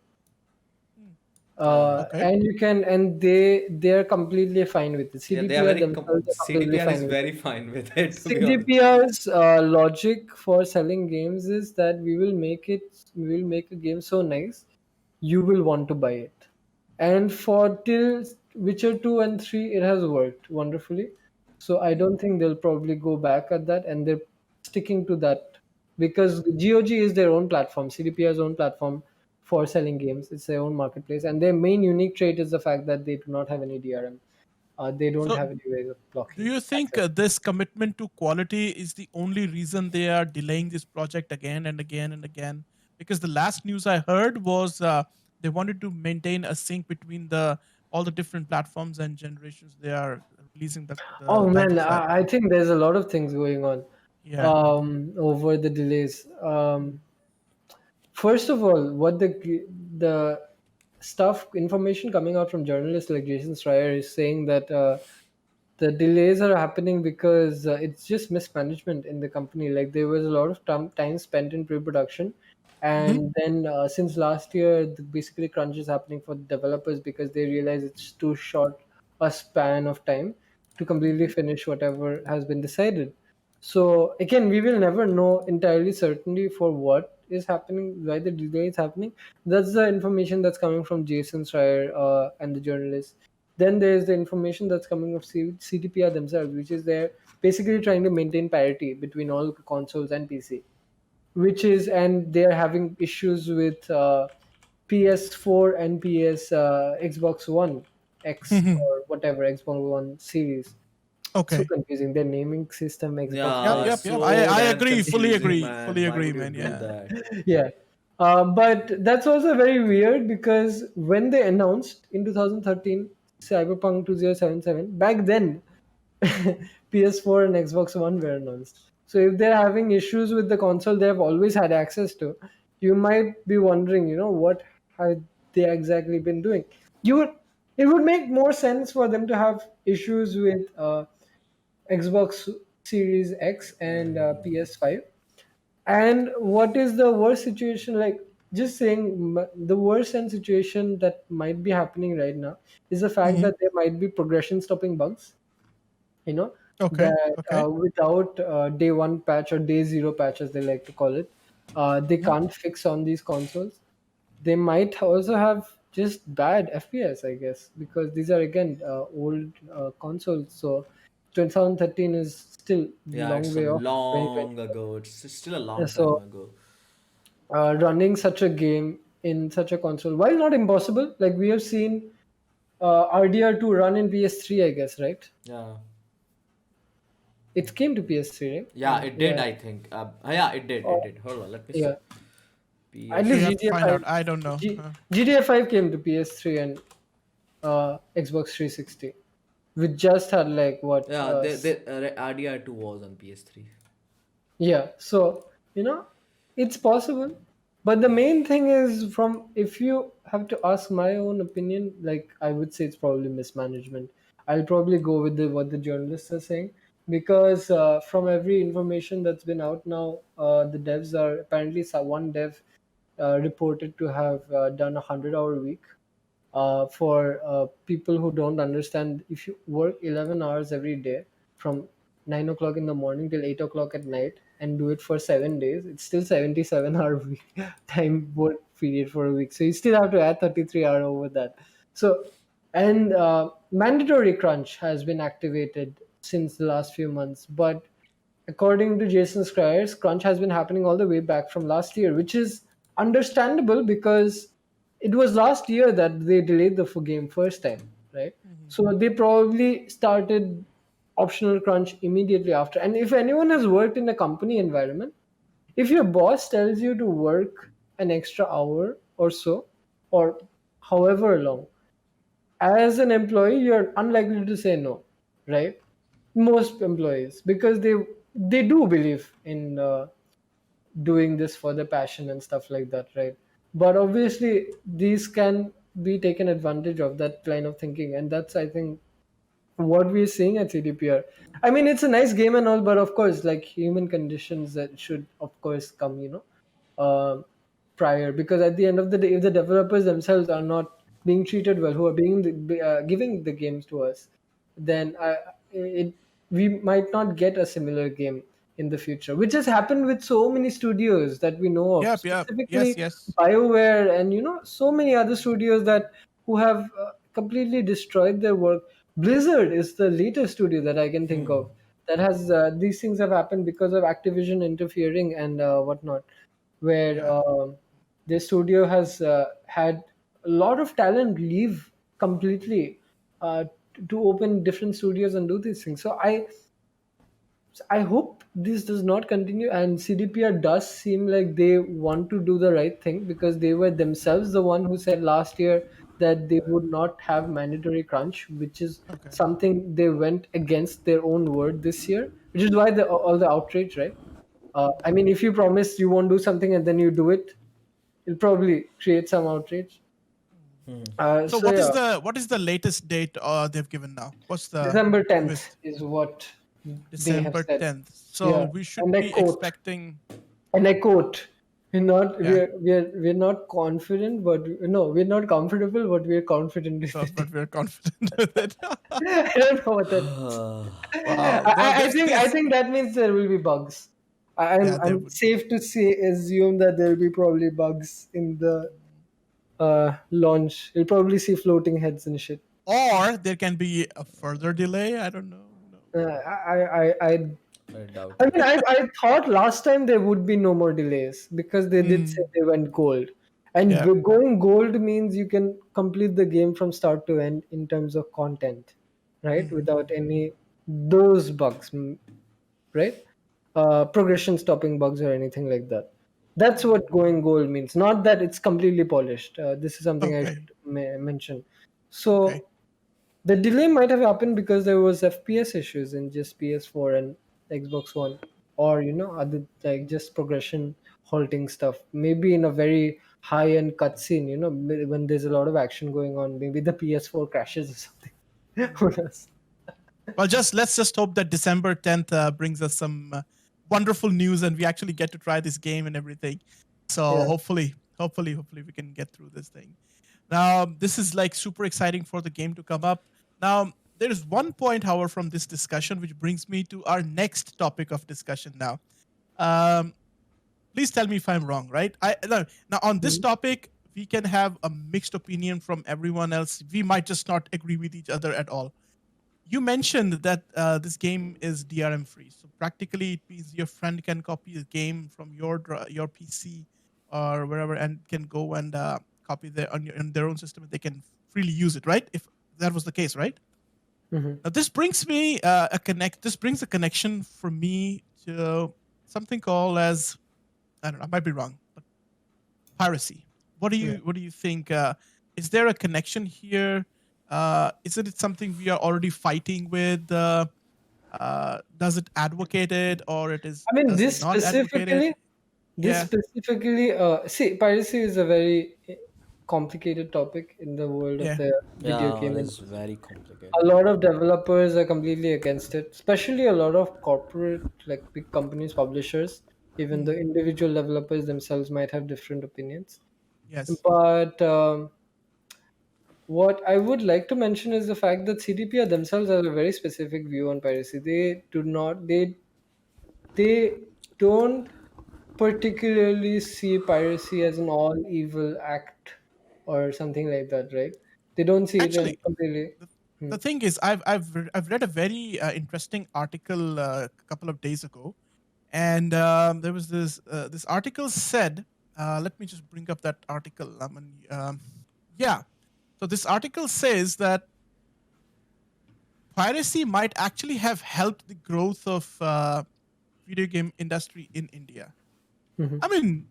uh, Okay. And you can, and they're completely fine with it. yeah, they are CDPR themselves are completely CDPR is fine with it. very fine with it, to be honest. CDPR's logic for selling games is that we will make a game so nice, you will want to buy it. And for till Witcher 2 and 3, it has worked wonderfully. So I don't think they'll probably go back at that, and they're sticking to that because GOG is their own platform, CDPR's own platform for selling games. It's their own marketplace, and their main unique trait is the fact that they do not have any DRM. They don't So have any ways of do blocking you think access. this commitment to quality is the only reason they are delaying this project again and again and again? Because the last news I heard was they wanted to maintain a sync between the all the different platforms and generations they are releasing the Oh man, titles at. I think there's a lot of things going on Yeah. over the delays. First of all, what the stuff information coming out from journalists like Jason Schreier is saying that. the delays are happening because it's just mismanagement in the company. Like there was a lot of time spent in pre-production, Hmm. and then since last year, basically crunch is happening for the developers because they realize it's too short a span of time to completely finish whatever has been decided. So again, we will never know entirely certainly for what is happening, why the delay is happening. That's the information that's coming from Jason Schreier and the journalists. Then there's the information that's coming of CDPR themselves, which is they're basically trying to maintain parity between all consoles and PC, which is, and they're having issues with PS4 and Xbox One X or whatever Xbox One series. So Okay. confusing. Their naming system, Xbox Yep, Yeah, One. yep, yep. I so I damn agree. Fully confusing, agree. man. Fully Why agree, would you man. do Yeah. that? Yeah. But that's also very weird because when they announced in 2013 Cyberpunk 2077, back then PS4 and Xbox One were announced. So if they're having issues with the console they have always had access to, you might be wondering, what have they exactly been doing? You would It would make more sense for them to have issues with Xbox Series X and PS5. And what is the worst situation? Like, just saying, the worst and situation that might be happening right now is the fact Hmm. that there might be progression stopping bugs, you know, Okay. that Okay. without day one patch or day zero patch, as they like to call it, they Mhm. can't fix on these consoles. They might also have just bad FPS, I guess, because these are again old consoles. So 2013 is still Yeah, long it's a way off 2020. long ago. It's still a long time So ago. running such a game in such a console, while not impossible, like we have seen RDR2 run in PS3, I guess, right? Yeah. It came to PS3, right? Yeah, it did, Yeah. I think. Yeah, it did. It Oh, did. Hold on, let me see. yeah. At We least PS. have to GTA find 5, out. I don't know. GTA 5 came to PS3 and Xbox 360. We just had like what Yeah, RDR2 was on PS3. yeah, so it's possible, but the main thing is, from if you have to ask my own opinion, like I would say it's probably mismanagement. I'll probably go with what the journalists are saying, because from every information that's been out now, the devs are apparently, one dev reported to have done 100-hour week. For people who don't understand, if you work 11 hours every day from 9 o'clock in the morning till 8 o'clock at night and do it for 7 days, it's still 77-hour week time work period for a week. So you still have to add 33 hour over that. So, and mandatory crunch has been activated since the last few months, but according to Jason Schreier's, crunch has been happening all the way back from last year, which is understandable because it was last year that they delayed the game first time, right? So they probably started optional crunch immediately after. And if anyone has worked in a company environment, if your boss tells you to work an extra hour or so, or however long, as an employee, you're unlikely to say no, right? Most employees, because they do believe in doing this for their passion and stuff like that, right? But obviously these can be taken advantage of, that line of thinking, and that's, I think, what we're seeing at CDPR. I mean, it's a nice game and all, but of course, like, human conditions that should of course come, uh, prior, because at the end of the day, if the developers themselves are not being treated well, who are giving the games to us, then we might not get a similar game in the future, which has happened with so many studios that we know of, Yep. Yep. Yes. specifically Yes. BioWare, and so many other studios that who have completely destroyed their work. Blizzard is the latest studio that I can think of that has these things have happened because of Activision interfering and whatnot, where Yeah. the studio has had a lot of talent leave completely to open different studios and do these things. So I hope this does not continue, and CDPR does seem like they want to do the right thing, because they were themselves the one who said last year that they would not have mandatory crunch, which is Okay. something they went against their own word this year, which is why all the outrage, right? I mean, if you promise you won't do something and then you do it, it'll probably create some outrage. So So yeah, what is the latest date they've given now? What's the December 10th newest? is what they have December said. 10th. So Yeah, we should and I be quote, expecting. and I quote, we're not Yeah, we're not confident, but no, we're not comfortable, but we're confident with it. but we're confident with it. I don't know what that means. Wow. Well, I this think that means there will be bugs. yeah, there I'm would be. safe to say assume that there will be probably bugs in the launch. You'll probably see floating heads and shit. Or there can be a further delay. I don't know. Who knows? I doubt I it. mean, I thought last time there would be no more delays because they did say Mm, they went gold. And yeah. going gold means you can complete the game from start to end in terms of content, right? Mm, Without any those bugs, right? Progression stopping bugs or anything like that. That's mm. what going gold means. Not that it's completely polished. This is something I Okay. should mention. Okay. So the delay might have happened because there was FPS issues in just PS4 and Xbox One, or other like just progression halting stuff. Maybe in a very high-end cutscene, when there's a lot of action going on, maybe the PS4 crashes or something. Who knows? Well, just let's just hope that December 10th brings us some wonderful news and we actually get to try this game and everything. So Yeah. hopefully we can get through this thing. Now, this is like super exciting for the game to come up. Now, there is one point, however, from this discussion, which brings me to our next topic of discussion now. Um, Please tell me if I'm wrong, right? Now on this Mhm. topic, we can have a mixed opinion from everyone else. We might just not agree with each other at all. You mentioned that this game is DRM free, so practically it means your friend can copy a game from your PC or wherever and can go and copy on their own system and they can freely use it, right? If that was the case, right? Mhm. Now this brings me This brings a connection for me to something called as, I don't know, I might be wrong, but piracy. Yeah. What do you think? Is there a connection here? Is it something we are already fighting with? Does it advocate it or I mean, does it not advocate it? this Yeah. specifically, see, piracy is a very complicated topic in the world of Yeah. the video Yeah, game it is industry. very A complicated. lot of developers are completely against it, especially a lot of corporate, like big companies, publishers. Even the Hmm. individual developers themselves might have different opinions. Yes. But what I would like to mention is the fact that CDPR themselves have a very specific view on piracy. They don't particularly see piracy as an all evil act or something like that, right? They don't see it in Actually, completely. the, Hmm. the thing is, I've read a very interesting article a couple of days ago, and there was this article said. Let me just bring up that article. Yeah. So this article says that piracy might actually have helped the growth of video game industry in India. Mhm. I mean,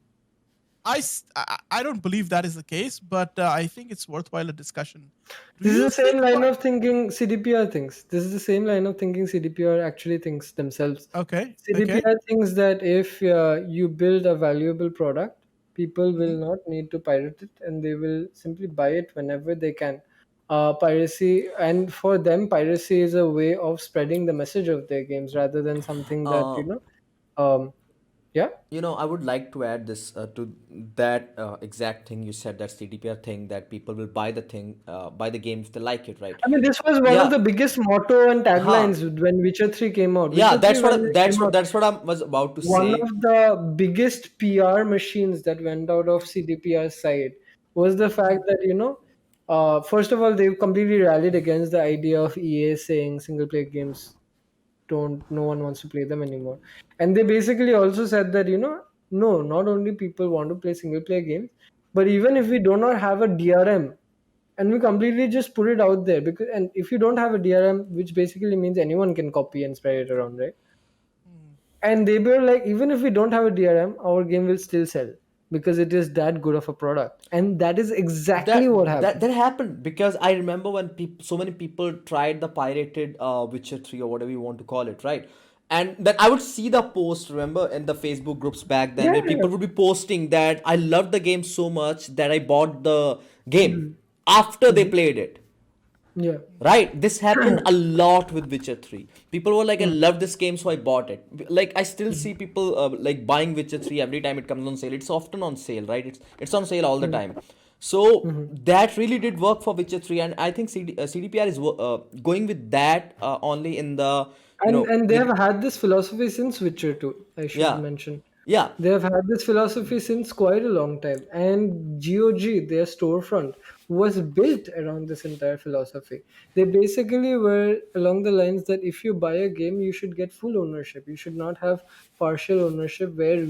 I don't believe that is the case, but I think it's worthwhile a discussion. Do This is you the same think? line of thinking CDPR thinks. This is the same line of thinking CDPR actually thinks themselves. Okay, okay. CDPR thinks that if you build a valuable product, people Hmm. will not need to pirate it and they will simply buy it whenever they can. Piracy, and for them, piracy is a way of spreading the message of their games rather than something that, Uh, yeah. I would like to add this to that exact thing you said, that CDPR thing, that people will buy the thing, buy the game if they like it, right? I mean, this was one of Yeah, the biggest motto and huh? taglines when Witcher 3 came out. Yeah, Witcher 3, when it came out, that's what I was about to one say. of the biggest PR machines that went out of CDPR's side was the fact that, first of all, they completely rallied against the idea of EA saying single player games no one wants to play them anymore. And they basically also said that, no, not only people want to play single player games, but even if we do not have a DRM and we completely just put it out there, because, and if you don't have a DRM, which basically means anyone can copy and spread it around, right? Hmm. And they were like, even if we don't have a DRM, our game will still sell because it is that good of a product. And that is exactly what happened. That happened because I remember when so many people tried the pirated Witcher 3 or whatever you want to call it, right? And then I would see the post, remember, in the Facebook groups back then, Yeah. where people would be posting that I loved the game so much that I bought the game. Mhm. after they Mhm. played it. Yeah. Right, this happened a lot with Witcher 3. People were like, I Mm. love this game, so I bought it. Like, I still Mhm. see people like buying Witcher 3 every time it comes on sale. It's often on sale, right? It's on sale all the Mm. time. So Mhm. that really did work for Witcher 3, and I think CDPR is going with that only in the, And they with, have had this philosophy since Witcher 2, I should yeah, mention. yeah, They have had this philosophy since quite a long time. And GOG, their storefront, was built around this entire philosophy. They basically were along the lines that if you buy a game, you should get full ownership. You should not have partial ownership where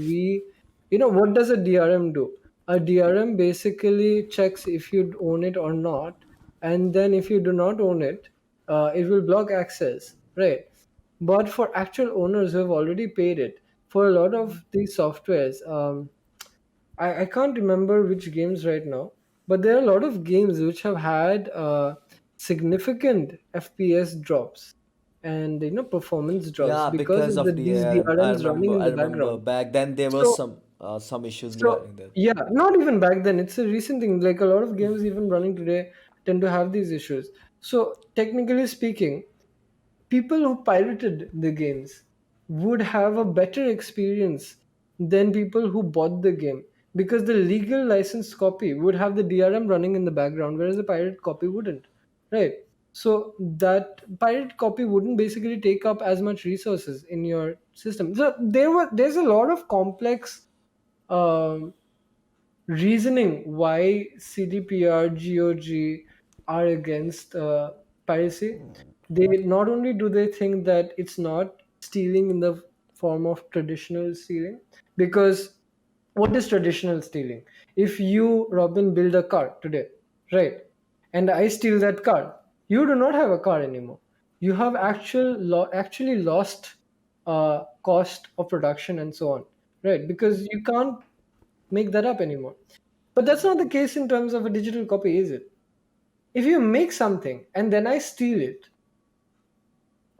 what does a DRM do? A DRM basically checks if you own it or not. And then if you do not own it, it will block access, right? But for actual owners who have already paid it, for a lot of these softwares, I can't remember which games right now, but there are a lot of games which have had significant FPS drops and performance drops yeah, because because of of these DRM. DRMs running in I the remember background. back then there was So some issues so regarding that. yeah, not even back then. It's a recent thing. Like a lot of games even running today tend to have these issues. So technically speaking, people who pirated the games would have a better experience than people who bought the game, because the legal licensed copy would have the DRM running in the background, whereas the pirate copy wouldn't, right? So that pirate copy wouldn't basically take up as much resources in your system. So there's a lot of complex um, reasoning why CDPR, GOG are against piracy. They not only do they think that it's not stealing in the form of traditional stealing, because what is traditional stealing? If you, Robin, build a car today, right, and I steal that car, you do not have a car anymore. You have actually lost cost of production and so on, right? Because you can't make that up anymore. But that's not the case in terms of a digital copy, is it? If you make something and then I steal it,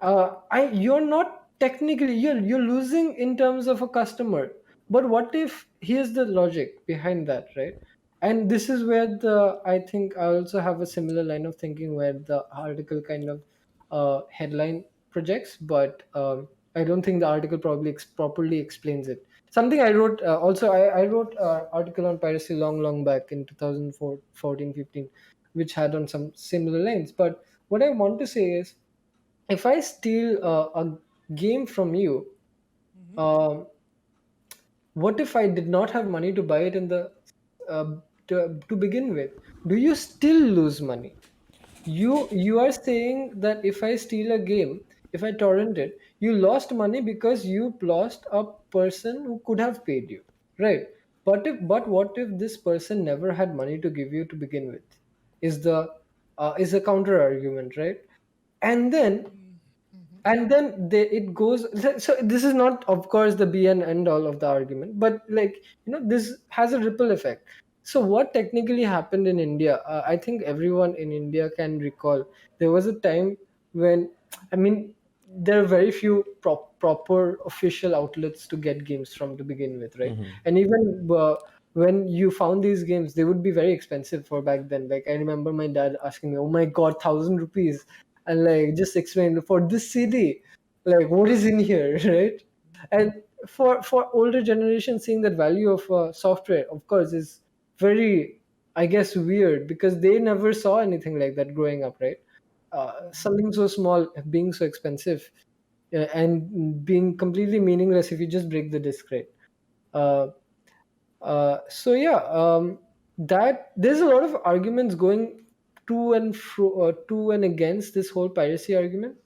I you're not technically, you're losing in terms of a customer. But what if, here's the logic behind that, right? And this is where the I think I also have a similar line of thinking where the article kind of headline projects, but I don't think the article probably properly explains it. Something I wrote also, I wrote an article on piracy long back in 2004 14 15, which had on some similar lines. But what I want to say is, if I steal a game from you, um, what if I did not have money to buy it in the to begin with? Do you still lose money? You are saying that if I steal a game, if I torrent it, you lost money because you lost a person who could have paid you, right? But what if this person never had money to give you to begin with? Is the counter argument, right? And then it goes. So this is not, of course, the be and end all of the argument, but like, this has a ripple effect. So what technically happened in India, I think everyone in India can recall, there was a time when, I mean, there are very few proper official outlets to get games from to begin with, right? And even when you found these games, they would be very expensive for back then. Like, I remember my dad asking me, oh my god, 1,000 rupees, and like just explain for this CD, like what is in here, right? And for older generation, seeing that value of software, of course, is very, I guess, weird, because they never saw anything like that growing up, right? Something so small being so expensive, and being completely meaningless if you just break the disc, right? uh, so yeah, that there's a lot of arguments going to and against this whole piracy argument.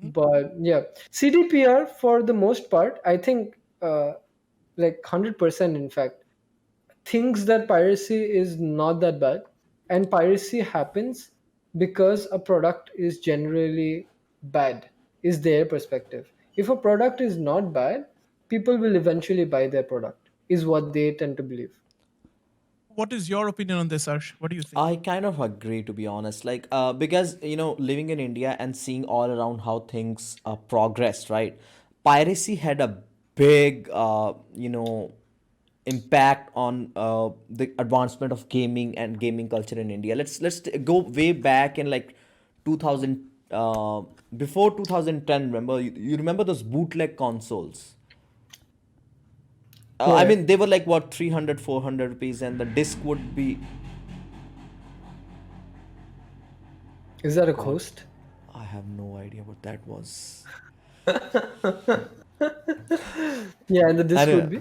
But yeah, CDPR for the most part, I think, like 100%, in fact, thinks that piracy is not that bad, and piracy happens because a product is generally bad, is their perspective. If a product is not bad, people will eventually buy their product, is what they tend to believe. What is your opinion on this, Arsh? What do you think? I kind of agree, to be honest. Like, because living in India and seeing all around how things progressed, right? Piracy had a big, impact on the advancement of gaming and gaming culture in India. Let's go way back in like 2000, before 2010. Remember, you remember those bootleg consoles? I Yeah. mean, they were like what, 300, 400 rupees, and the disc would be. Is that a God, ghost? I have no idea what that was. Yeah, and the disc would And be.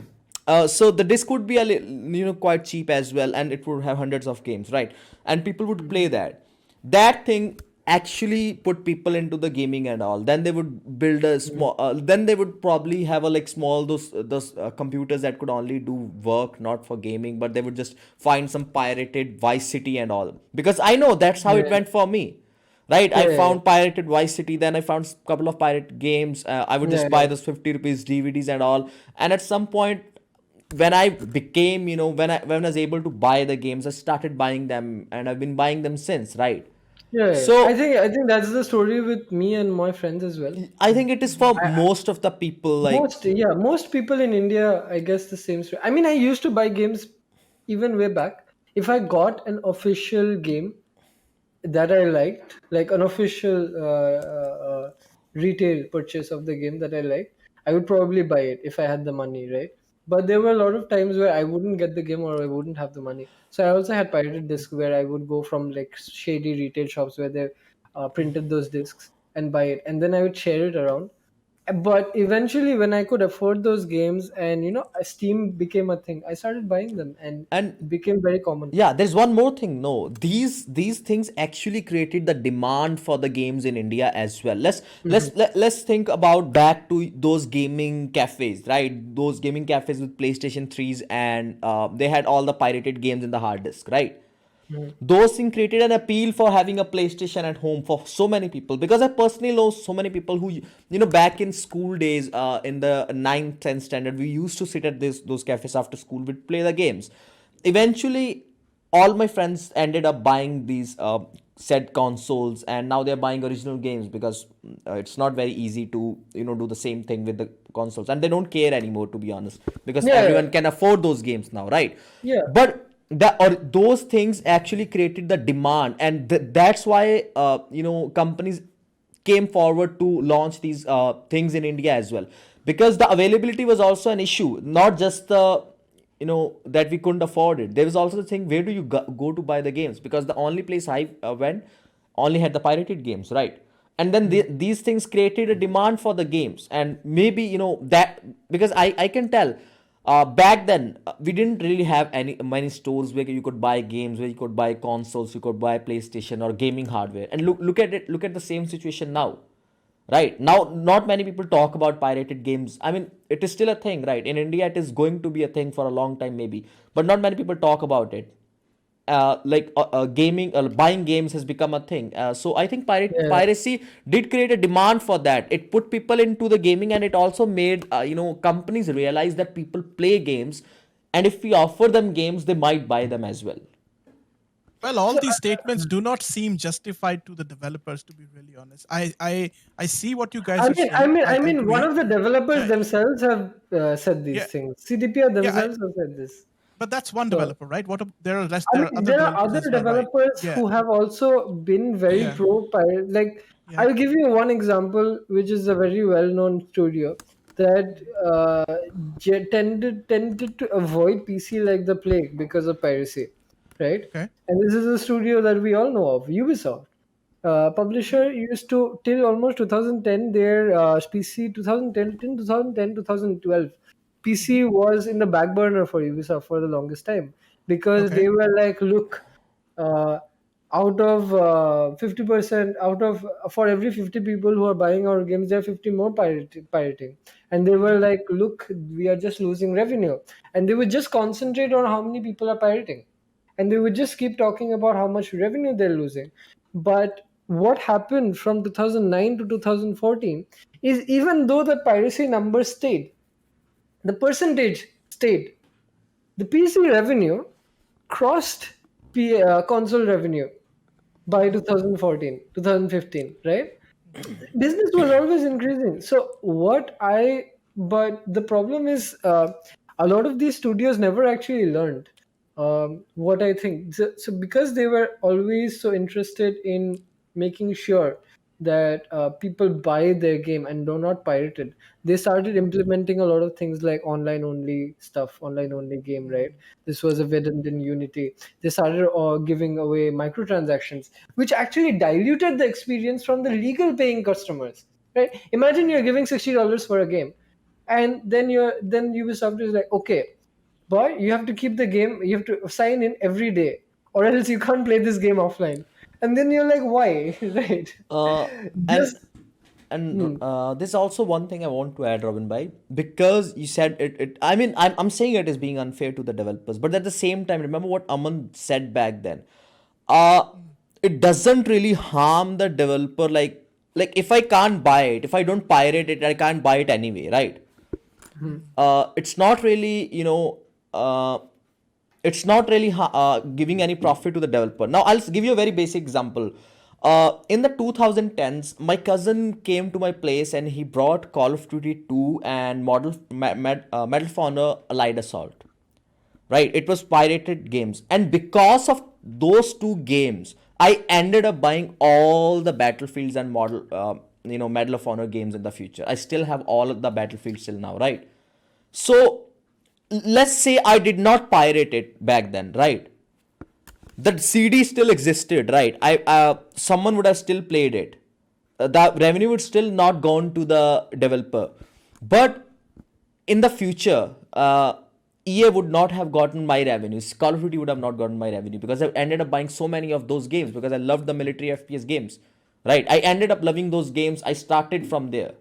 so the disc would be quite cheap as well, and it would have hundreds of games, right? And people would play that. That thing actually put people into the gaming and all. Then they would build a Mhm. small. Then they would probably have a like small those computers that could only do work, not for gaming, but they would just find some pirated Vice City and all. Because I know that's how it Yeah, went for me. Right, I yeah, yeah, found pirated Vice City. Then I found a couple of pirate games. I would yeah, just buy yeah. those 50 rupees DVDs and all. And at some point, when I became, when I was able to buy the games, I started buying them, and I've been buying them since. Right. Yeah, yeah. I So think I think that's the story with me and my friends as well. I think it is for I, most of the people. Like, most people in India, I guess the same story. I mean, I used to buy games even way back. If I got an official game that I liked, like an official retail purchase of the game that I liked, I would probably buy it if I had the money, right? But there were a lot of times where I wouldn't get the game or I wouldn't have the money. So I also had pirated discs where I would go from like shady retail shops where they printed those discs and buy it, and then I would share it around. But eventually, when I could afford those games and Steam became a thing, I started buying them, and and it became very common. yeah, there's one more thing. No, these things actually created the demand for the games in India as well. Hmm. Let's think about back to those gaming cafes, right? Those gaming cafes with PlayStation 3s, and they had all the pirated games in the hard disk, right? Hmm. Those things created an appeal for having a PlayStation at home for so many people, because I personally know so many people who, back in school days, in the 9th 10th standard, we used to sit at this those cafes after school, we'd play the games. Eventually, all my friends ended up buying these said consoles, and now they're buying original games, because it's not very easy to do the same thing with the consoles, and they don't care anymore, to be honest, because Yeah, everyone can afford those games now, right? yeah, But those things actually created the demand, and that's why companies came forward to launch these things in India as well, because the availability was also an issue, not just the that we couldn't afford it. There was also the thing, where do you go to buy the games, because the only place I went only had the pirated games, right? And then yeah. these things created a demand for the games, and maybe that, because I can tell, back then, we didn't really have any many stores where you could buy games, where you could buy consoles, you could buy PlayStation or gaming hardware. And look at it, look at the same situation now. Right now, not many people talk about pirated games. I mean, it is still a thing, right? In India, it is going to be a thing for a long time, maybe, but not many people talk about it. Gaming, buying games has become a thing. So I think Yeah. piracy did create a demand for that. It put people into the gaming, and it also made companies realize that people play games, and if we offer them games, they might buy them as well. Well, all So these statements do not seem justified to the developers, to be really honest. I see what you guys I are mean, I saying. mean, I I mean, one agree. of the developers Yeah, themselves have said yeah, these things. CDPR yeah. themselves have said this. But that's one So developer, right? I There are mean, other there are developers other as well, right? developers Yeah, who have also been very yeah, pro pirate. Like, yeah. I'll give you one example, which is a very well-known studio that tended to avoid PC like the plague because of piracy, right? Okay. And this is a studio that we all know of, Ubisoft. Publisher used to, till almost 2010, their PC 2010 till 2010 2012 Hmm. PC was in the back burner for Ubisoft for the longest time, because Okay. they were like, look, uh, out of 50%, out of for every 50 people who are buying our games, there are 50 more pirating, and they were Hmm. like, look, we are just losing revenue, and they would just concentrate on how many people are pirating, and they would just keep talking about how much revenue they're losing. But what happened from 2009 to 2014 is, even though the piracy numbers stayed, the percentage stayed. The PC revenue crossed console revenue by 2014, 2015, right? Business was always increasing. So what I, but the problem is, A lot of these studios never actually learned what I think. So because they were always so interested in making sure that people buy their game and do not pirate it, they started implementing a lot of things like online only stuff, online only game, right? This was evident in Unity. They started giving away microtransactions, which actually diluted the experience from the legal paying customers. Right? Imagine you're giving $60 for a game, and then Ubisoft is like, okay, boy, you have to keep the game, you have to sign in every day, or else you can't play this game offline. And then you're like, why? Right? Uh, and Just and hmm, there's also one thing I want to add, Robin Bhai, because you said it. I mean, I'm saying it is being unfair to the developers, but at the same time, remember what Aman said back then. Uh, it doesn't really harm the developer. Like if I can't buy it, if I don't pirate it, I can't buy it anyway, right? hmm. It's not really, it's not really giving any profit to the developer. Now I'll give you a very basic example. In the 2010s, my cousin came to my place and he brought Call of Duty 2 and Medal of Honor Allied Assault. Right, it was pirated games, and because of those two games, I ended up buying all the Battlefields and Medal of Honor games in the future. I still have all of the Battlefields till now, right? So let's say I did not pirate it back then, right? The CD still existed, right? I Someone would have still played it. The revenue would still not gone to the developer, but in the future, EA would not have gotten my revenues. Call of Duty would have not gotten my revenue because I ended up buying so many of those games because I loved the military FPS games, right? I ended up loving those games. I started from there.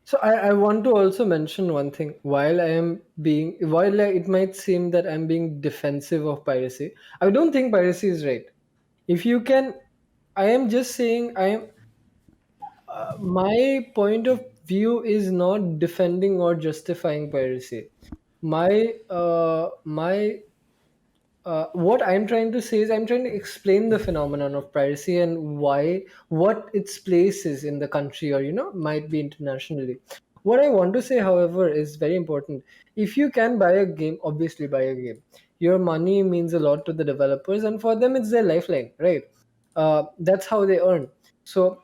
So I want to also mention one thing. While it might seem that I'm being defensive of piracy, I don't think piracy is right. If you can, I am just saying I am. My point of view is not defending or justifying piracy. My what I'm trying to say is I'm trying to explain the phenomenon of piracy and what its place is in the country, or might be internationally. What I want to say, however, is very important. If you can buy a game, obviously buy a game. Your money means a lot to the developers, and for them it's their lifeline, right? That's how they earn. So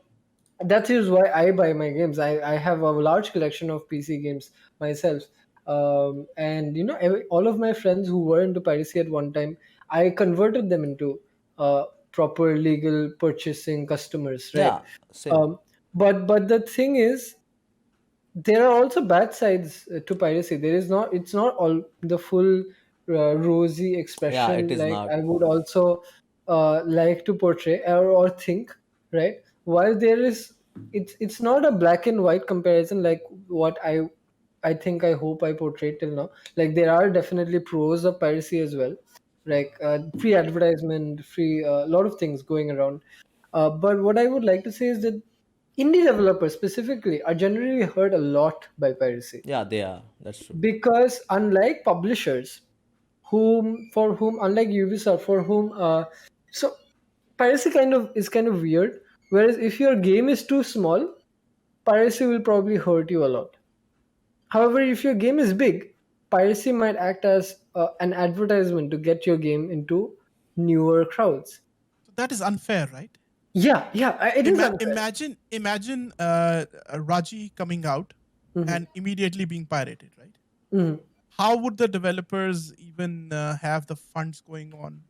that is why I buy my games. I have a large collection of PC games myself. And all of my friends who were into piracy at one time, I converted them into proper legal purchasing customers, right? Yeah, same. Um, but the thing is, there are also bad sides to piracy. It's not all the full rosy Yeah, it expression is like not. I would also like to portray or think, right? While there is, it's not a black and white comparison like what I think, I hope I portrayed till now. Like there are definitely pros of piracy as well, like free advertisement, free a lot of things going around. But what I would like to say is that indie developers specifically are generally hurt a lot by piracy, Yeah, they are. That's true. because unlike publishers, whom unlike Ubisoft, for whom so piracy kind of weird. Whereas if your game is too small, piracy will probably hurt you a lot. However, if your game is big, piracy might act as an advertisement to get your game into newer crowds. So that is unfair, right? Yeah, yeah, it is unfair. Imagine Raji coming out Mhm, and immediately being pirated, right? mhm. How would the developers even have the funds going on,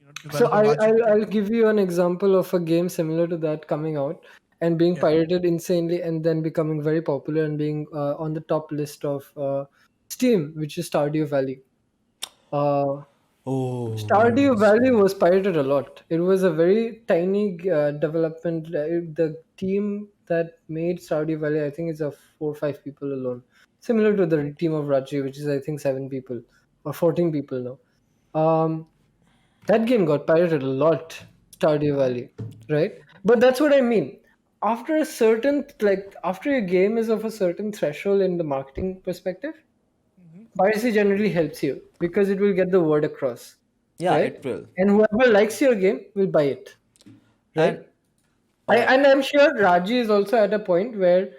to So develop a Raji I'll game? give you an example of a game similar to that coming out and being Yeah. pirated insanely and then becoming very popular and being on the top list of Steam, which is Stardew Valley. Uh, Oh, Stardew Valley Star. was pirated a lot. It was a very tiny development. The team that made Stardew Valley, I think, is of 4 or 5 people alone. Similar to the team of Raji, which is I think 7 people or 14 people now. That game got pirated a lot, Stardew Valley, right? But that's what I mean. After a certain, like, after your game is of a certain threshold in the marketing perspective, Mhm. piracy generally helps you because it will get the word across, Yeah, right? it will. And whoever likes your game will buy it, right? And uh, And I'm sure Raji is also at a point where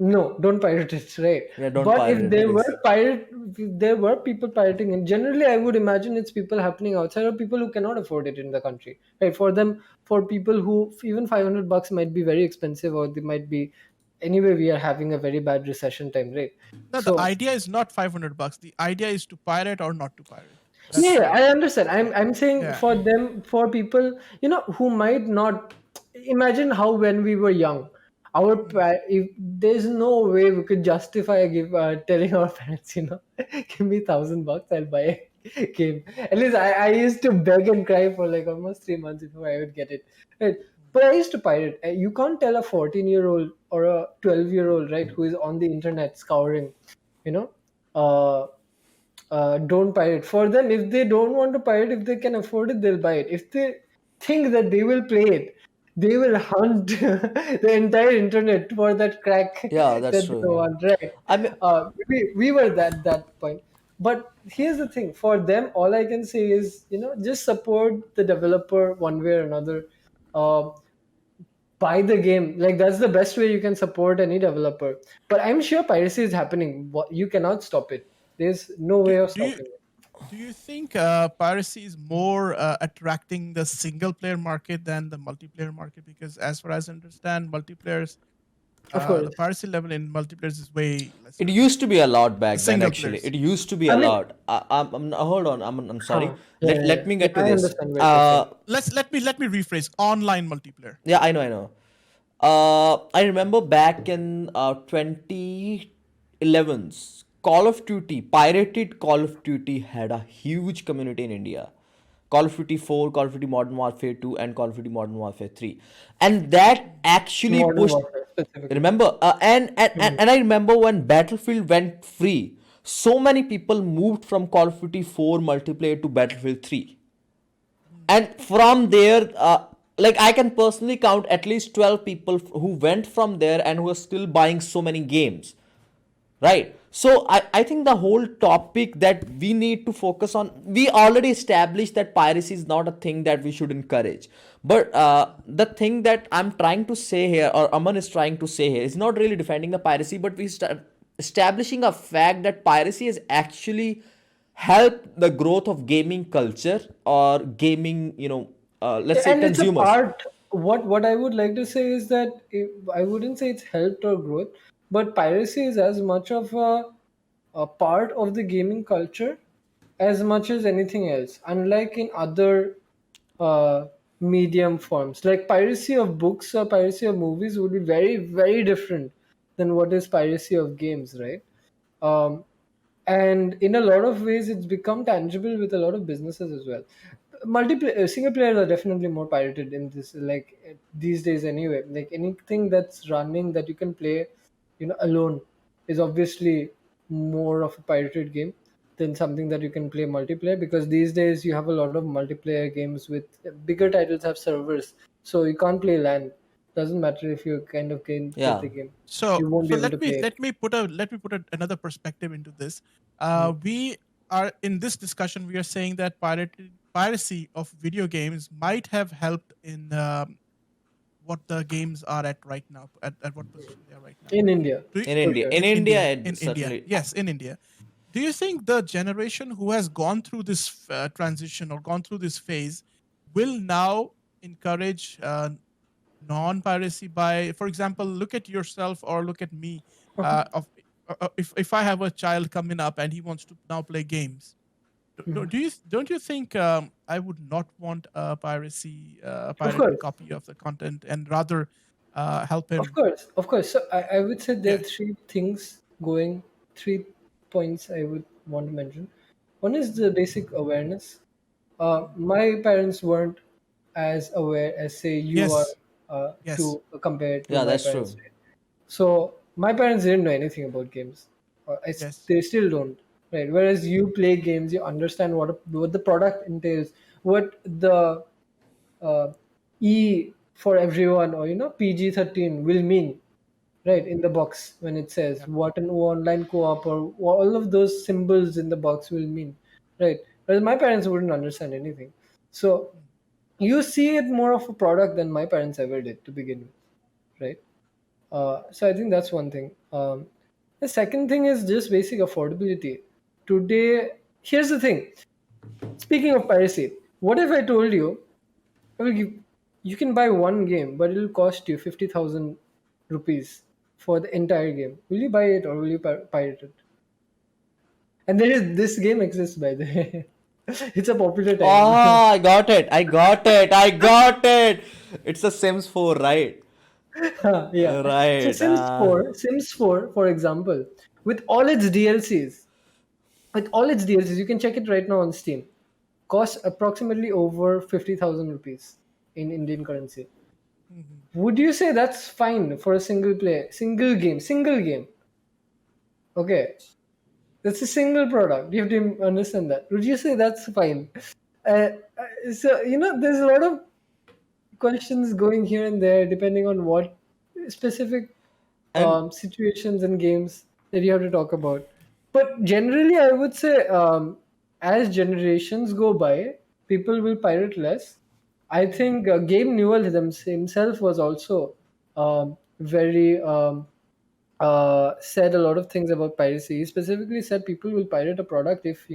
No, don't pirate it, right? Yeah, don't But pirate if it, please. there were people pirating, and generally, I would imagine it's people happening outside or people who cannot afford it in the country, right? For them, for people who even $500 might be very expensive, or they might be. Anyway, we are having a very bad recession time, right? No, the So idea is not $500. The idea is to pirate or not to pirate. yeah, That's yeah, I understand. yeah, I'm saying yeah. for them, for people, who might not imagine how when we were young, Mm. if there's no way we could justify telling our parents, give me $1,000, I'll buy a game. At least I used to beg and cry for like almost 3 months before I would get it. Right. But I used to pirate. You can't tell a 14-year-old or a 12-year-old, right, who is on the internet scouring, you know, uh, don't pirate. For them, if they don't want to pirate, if they can afford it, they'll buy it. If they think that they will play it, they will hunt the entire internet for that crack Yeah, that that's they true. want, right? I mean, We were that point. But here's the thing: for them, all I can say is, just support the developer one way or another. Um, Buy the game. Like that's the best way you can support any developer. But I'm sure piracy is happening. You cannot stop it. There's no Do, way of do you stopping it. do you think piracy is more attracting the single player market than the multiplayer market? Because as far as I understand, multiplayers, Of the course. piracy level in multiplayers is way it lesser than used to be a lot the back then, single actually. players. It used to be I a mean, lot. Hold on. I'm sorry. yeah, Let yeah, let yeah. me Yeah, get to I this. understand what you're saying. Let me rephrase online multiplayer. Yeah, I know, I know. I remember back in 2011's Call of Duty, pirated Call of Duty had a huge community in India. Call of Duty 4, Call of Duty Modern Warfare 2, and Call of Duty Modern Warfare 3. And that actually Modern pushed. Warfare specifically. Remember? Mhm. And I remember when Battlefield went free, so many people moved from Call of Duty 4 multiplayer to Battlefield 3. Mm. And from there, like I can personally count at least 12 people who went from there and who are still buying so many games, right? So I think the whole topic that we need to focus on, we already established that piracy is not a thing that we should encourage. But the thing that I'm trying to say here, or Aman is trying to say here, is not really defending the piracy, but we start establishing a fact that piracy is actually help the growth of gaming culture or gaming, let's Yeah, say and it's a consumers. part. What I would like to say is that I wouldn't say it's helped or growth, but piracy is as much of a part of the gaming culture as much as anything else. Unlike in other uh, medium forms, like piracy of books or piracy of movies would be very, very different than what is piracy of games, right? Um, and in a lot of ways it's become tangible with a lot of businesses as well. Multiplayer single players are definitely more pirated in this, like these days anyway. Like anything that's running that you can play alone is obviously more of a pirated game than something that you can play multiplayer, because these days you have a lot of multiplayer games with bigger titles have servers, so you can't play LAN. Doesn't matter if you kind of get Yeah. the game, So you won't so be able to play it. let me put another perspective into this. Mm. We are in this discussion. We are saying that piracy of video games might have helped in what the games are at right now, at what position they are right now. In India, Do you, In for India, sure. in in India, India, it certainly. yes, in India. Do you think the generation who has gone through this transition or gone through this phase will now encourage non-piracy by, for example, look at yourself or look at me. Uh-huh. If I have a child coming up and he wants to now play games, Mhm. don't you think I would not want a Of pirated course, copy of the content and rather help of him? course, of course. So I would say there Yeah. are three points I would want to mention. One is the basic awareness. My parents weren't as aware as say you are, Yes. Yes. to compare to Yeah, my that's parents. true. Right? So my parents didn't know anything about games. Yes. They still don't. Right. Whereas you play games, you understand what the product entails, what the uh, E for everyone, or PG-13 will mean, right, in the box when it says Yeah. what an online co-op, or all of those symbols in the box will mean, right? Whereas my parents wouldn't understand anything. So you see it more of a product than my parents ever did to begin with, right? So I think that's one thing. The second thing is just basic affordability. Today, here's the thing. Speaking of piracy, what if I told you, I will give, you can buy one game, but it'll cost you 50,000 rupees for the entire game. Will you buy it or will you pirate it? And there is this game exists by the way. It's a popular Oh, time. I got it. I got it. I got it. It's a Sims 4, right? Yeah. So Right. Sims 4, for example, with all its DLCs, you can check it right now on Steam. Costs approximately over 50,000 rupees in Indian currency. Would you say that's fine for a single game? Okay, that's a single product. You have to understand that. Would you say that's fine? So there's a lot of questions going here and there depending on what specific And situations and games that you have to talk about. But generally, I would say as generations go by, people will pirate less. I think Gabe Newell himself was also very said a lot of things about piracy. He specifically said people will pirate a product if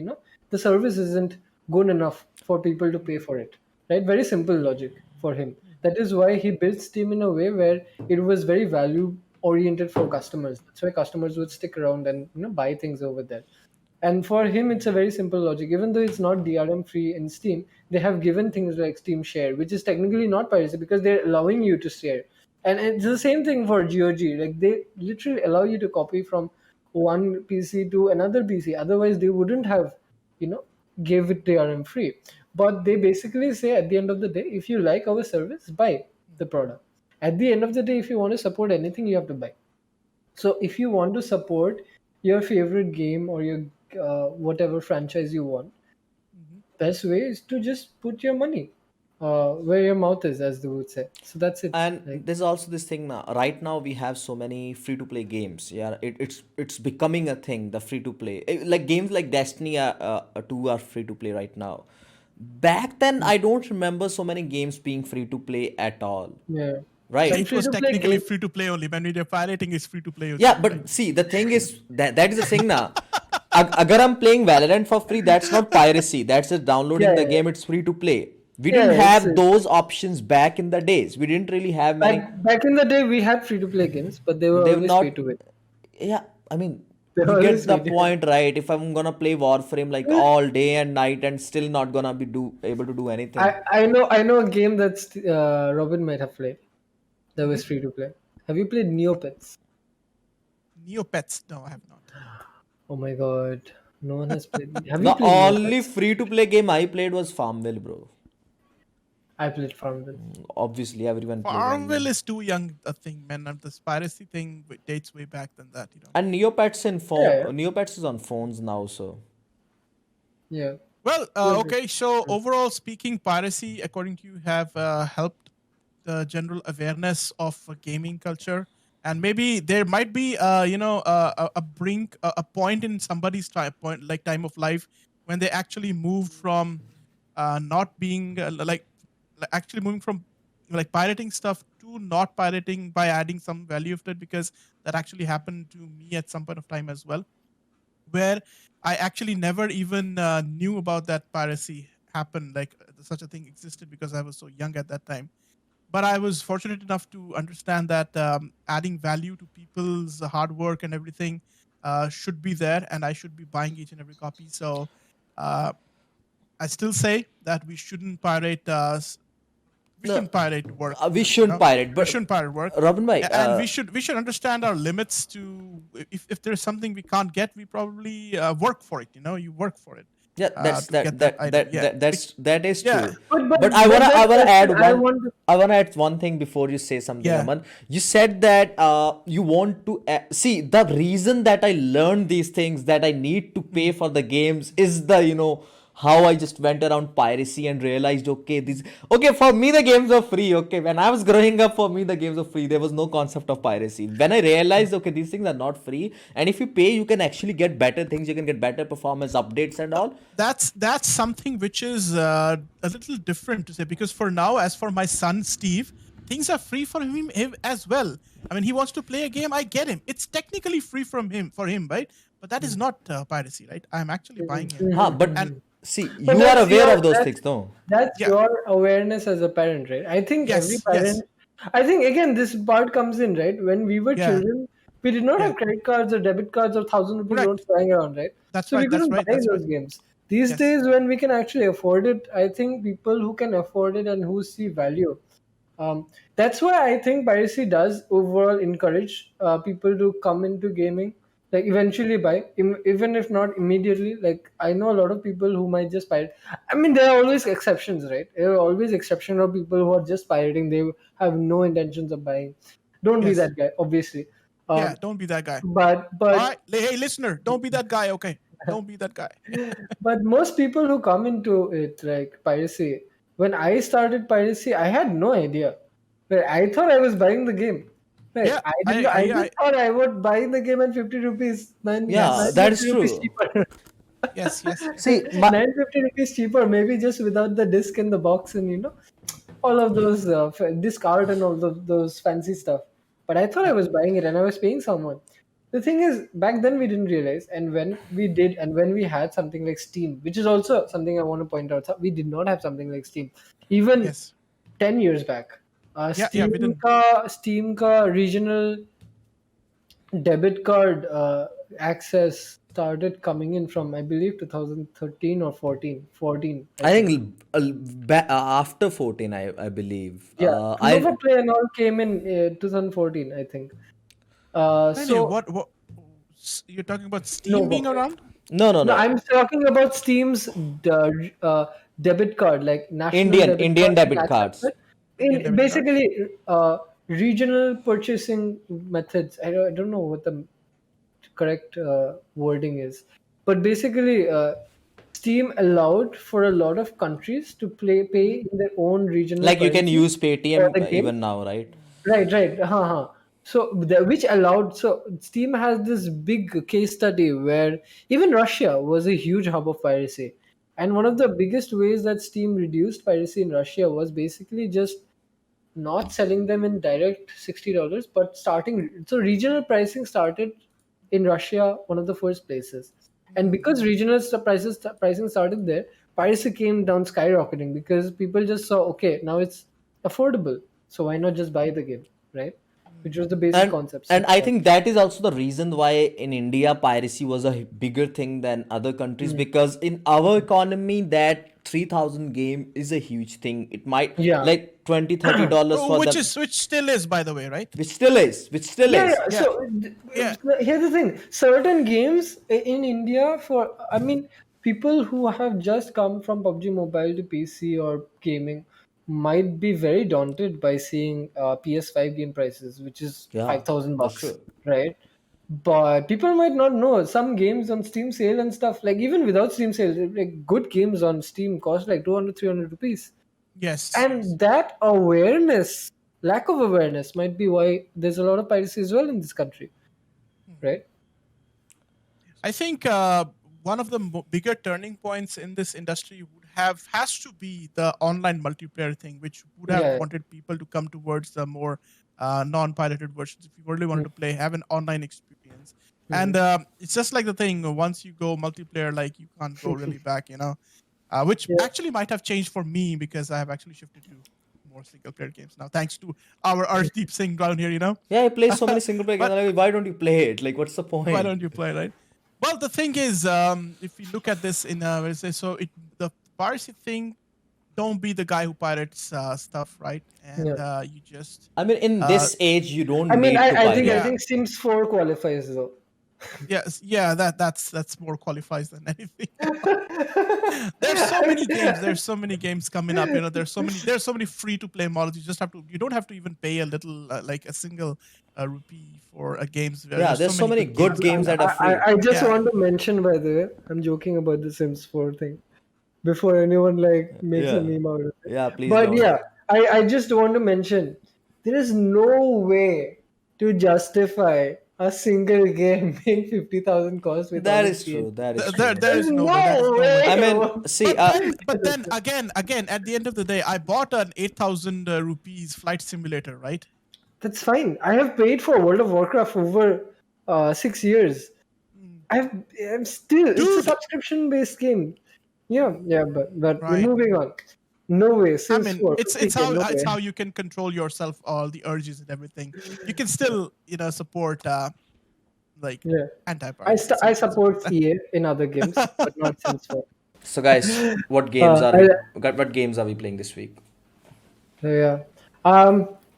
the service isn't good enough for people to pay for it. Right? Very simple logic for him. That is why he built Steam in a way where it was very value oriented for customers. That's why customers would stick around and buy things over there. And for him, it's a very simple logic. Even though it's not DRM free in Steam, they have given things like Steam Share, which is technically not piracy because they're allowing you to share. And it's the same thing for GOG. Like they literally allow you to copy from one PC to another PC. Otherwise, they wouldn't have, gave it DRM free. But they basically say at the end of the day, if you like our service, buy the product. At the end of the day, if you want to support anything, you have to buy. So if you want to support your favorite game or your whatever franchise you want, best way is to just put your money where your mouth is, as they would say. So that's it. and Like, there's also this thing now. Right now we have so many free to play games. Yeah, it's becoming a thing. The free to play, like games like Destiny 2 are free to play right now. Back then, I don't remember so many games being free to play at all. yeah, Right? and It free was to play technically game. free to play only. When we are pirating, is free to play only, Yeah, right? but see, the thing is that is the thing now. Agar I'm playing Valorant for free, that's not piracy. That's just downloading Yeah, the yeah, game. It's free to play. We yeah. didn't It's have those options back in the days. We didn't really have many. back in the day we had free to play games, but they were They were always pay not. to win. Yeah, I mean, They you were get always the pay to point, right? If I'm gonna play Warframe like win. all day and night and still not gonna be do able to do anything. I know a game that's Robin might have played that was free to play. Have you played Neopets? Neopets? No, I have not. Oh my god, no one has played. Have you The played only Neopets? free to play game I played was Farmville, bro. I played Farmville. Obviously, everyone plays Farmville online. is too young a thing, man. And this piracy thing dates way back than that, And Neopets in phone. Yeah, Neopets is on phones now, so. yeah. Well, Good. okay. So overall speaking, piracy, according to you, have helped the general awareness of gaming culture, and maybe there might be, a brink, a point in somebody's time of life when they actually moved from not being actually moving from like pirating stuff to not pirating by adding some value of it, because that actually happened to me at some point of time as well, where I actually never even knew about that piracy happened, like such a thing existed, because I was so young at that time. But I was fortunate enough to understand that adding value to people's hard work and everything should be there, and I should be buying each and every copy. So uh, I still say that we shouldn't pirate. We No, shouldn't pirate work. we shouldn't pirate, We but shouldn't pirate work. Robin bhai, And we should understand our limits. To if there's something we can't get, we probably work for it. You work for it yeah, that's to get that item. Yeah, that is yeah, true. But But I wanna that add question I one. want to. I wanna add one thing before you say something, yeah. Aman. You said that you want to see the reason that I learned these things that I need to pay for the games is the how I just went around piracy and realized okay, for me the games are free. Okay, when I was growing up, for me the games were free. There was no concept of piracy. When I realized okay, these things are not free, and if you pay, you can actually get better things. You can get better performance updates and all. That's something which is a little different to say, because for now, as for my son Steve, things are free for him as well. I mean, he wants to play a game. I get him. It's technically free for him, right? But that is not piracy, right? I'm actually buying it, But and see, But you are aware of those things, no? that's yeah, your awareness as a parent, right? I think every yes, yes, parent. I think again this part comes in, right? When we were yeah, children, we did not yeah. have credit cards or debit cards or 1,000 rupee Correct. notes lying around, right? That's So we right. That's couldn't right. buy That's right. those games. These Yes, days, when we can actually afford it, I think people who can afford it and who see value, that's why I think piracy does overall encourage people to come into gaming, like eventually buy, even if not immediately. Like I know a lot of people who might just pirate. I mean, there are always exceptions, right? There are always exceptions of people who are just pirating. They have no intentions of buying. Don't be yes, that guy, obviously. yeah. Um, Don't be that guy. All but right, hey listener, don't be that guy. Okay, don't be that guy. but most people who come into it like piracy, when I started piracy, I had no idea. Like, I thought I was buying the game. Like, Yeah, I didn't. I I just thought I would buy the game at 50 rupees, Yeah, yes, that is 950 rupees true. cheaper. yes, yes, yes. See, my 950 rupees cheaper, maybe just without the disc in the box and all of those disc art and all those fancy stuff. But I thought I Yeah, was buying it and I was paying someone. The thing is, back then we didn't realize, and when we did, and when we had something like Steam, which is also something I want to point out, we did not have something like Steam, even yes. 10 years back. Yeah, yeah. We didn't. Steam ka regional debit card access started coming in from I believe 2013 or 14. 14, I I think. think after 14, I believe. Yeah, Proof I of Play and all came in 2014, I think. Really, So what? You're talking about no, Steam being around? no, no, no, no. I'm talking about Steam's debit card, like national debit Indian card, debit national cards. card. Indian In debit cards. basically regional purchasing methods. I don't know what the correct wording is, but basically, Steam allowed for a lot of countries to pay in their own regional Like you can currency use for Paytm the game. even now, right? Right, right. So which allowed, so Steam has this big case study where even Russia was a huge hub of piracy. And one of the biggest ways that Steam reduced piracy in Russia was basically just not selling them in direct $60, but starting, so regional pricing started in Russia, one of the first places. And because regional pricing started there, piracy came down skyrocketing because people just saw, okay, now it's affordable, so why not just buy the game, right? Which was the basic and concept. and I think that is also the reason why in India piracy was a bigger thing than other countries, Mm. because in our economy that 3,000 game is a huge thing. It might Yeah. like 20-30 dollars for Which them, is which still is, by the way, right? which still Yeah, is. yeah. Yeah, So yeah. here's the thing: certain games in India, I mean, people who have just come from PUBG Mobile to PC or gaming might be very daunted by seeing PS5 game prices, which is Yeah, 5,000 that's bucks, true. right? But people might not know some games on Steam sale and stuff. Like even without Steam sale, like good games on Steam cost like 200, 300 rupees. Yes, yes. And that awareness, lack of awareness, might be why there's a lot of piracy as well in this country, right? I think one of the bigger turning points in this industry has to be the online multiplayer thing, which would have Yeah. wanted people to come towards the more non-pirated versions. If you really wanted to play, have an online experience, and it's just like the thing. Once you go multiplayer, like you can't go really back, which Yeah. actually might have changed for me because I have actually shifted to more single-player games now, thanks to our Arshdeep Singh down here. Yeah, I play so many single player games. But Like, why don't you play it? Like, what's the why point? don't you play, right? Well, the thing is, if we look at this in let's say, so the piracy thing, don't be the guy who pirates stuff, right? And Yeah. you just I mean, in uh, this age, you I don't mean, need to I pirate. yeah, think Sims 4 qualifies though. yes, yeah, that's more qualifies than anything. There's so many games. There's so many games coming up. There's so many free to play models. You don't have to even pay a little, like a single rupee for a games. Yeah, There's so there's so many many good good games games coming that up. are free. I just Yeah, want to mention, by the way, I'm joking about the Sims 4 thing before anyone like makes a Yeah, meme out of it. yeah. Please But don't. yeah, I just want to mention there is no way to justify a single game being 50,000 cost with all That its is DLC. true. That is There, true. there There's is no way. That is no no way. I way. mean, see, But then again, at the end of the day, I bought an 8,000 rupees flight simulator, right? That's fine. I have paid for World of Warcraft over 6 years. I'm still. It's a Dude, subscription-based game. Yeah, but right. moving on. No way. I Since mean, what it's 50K? how No it's way. how you can control yourself, all the urges and everything. You can still, support like Yeah. anti-piracy I series and all support EA in other games, that. but not since what. so guys, what games Uh, are I, we? What games are we playing this week? yeah.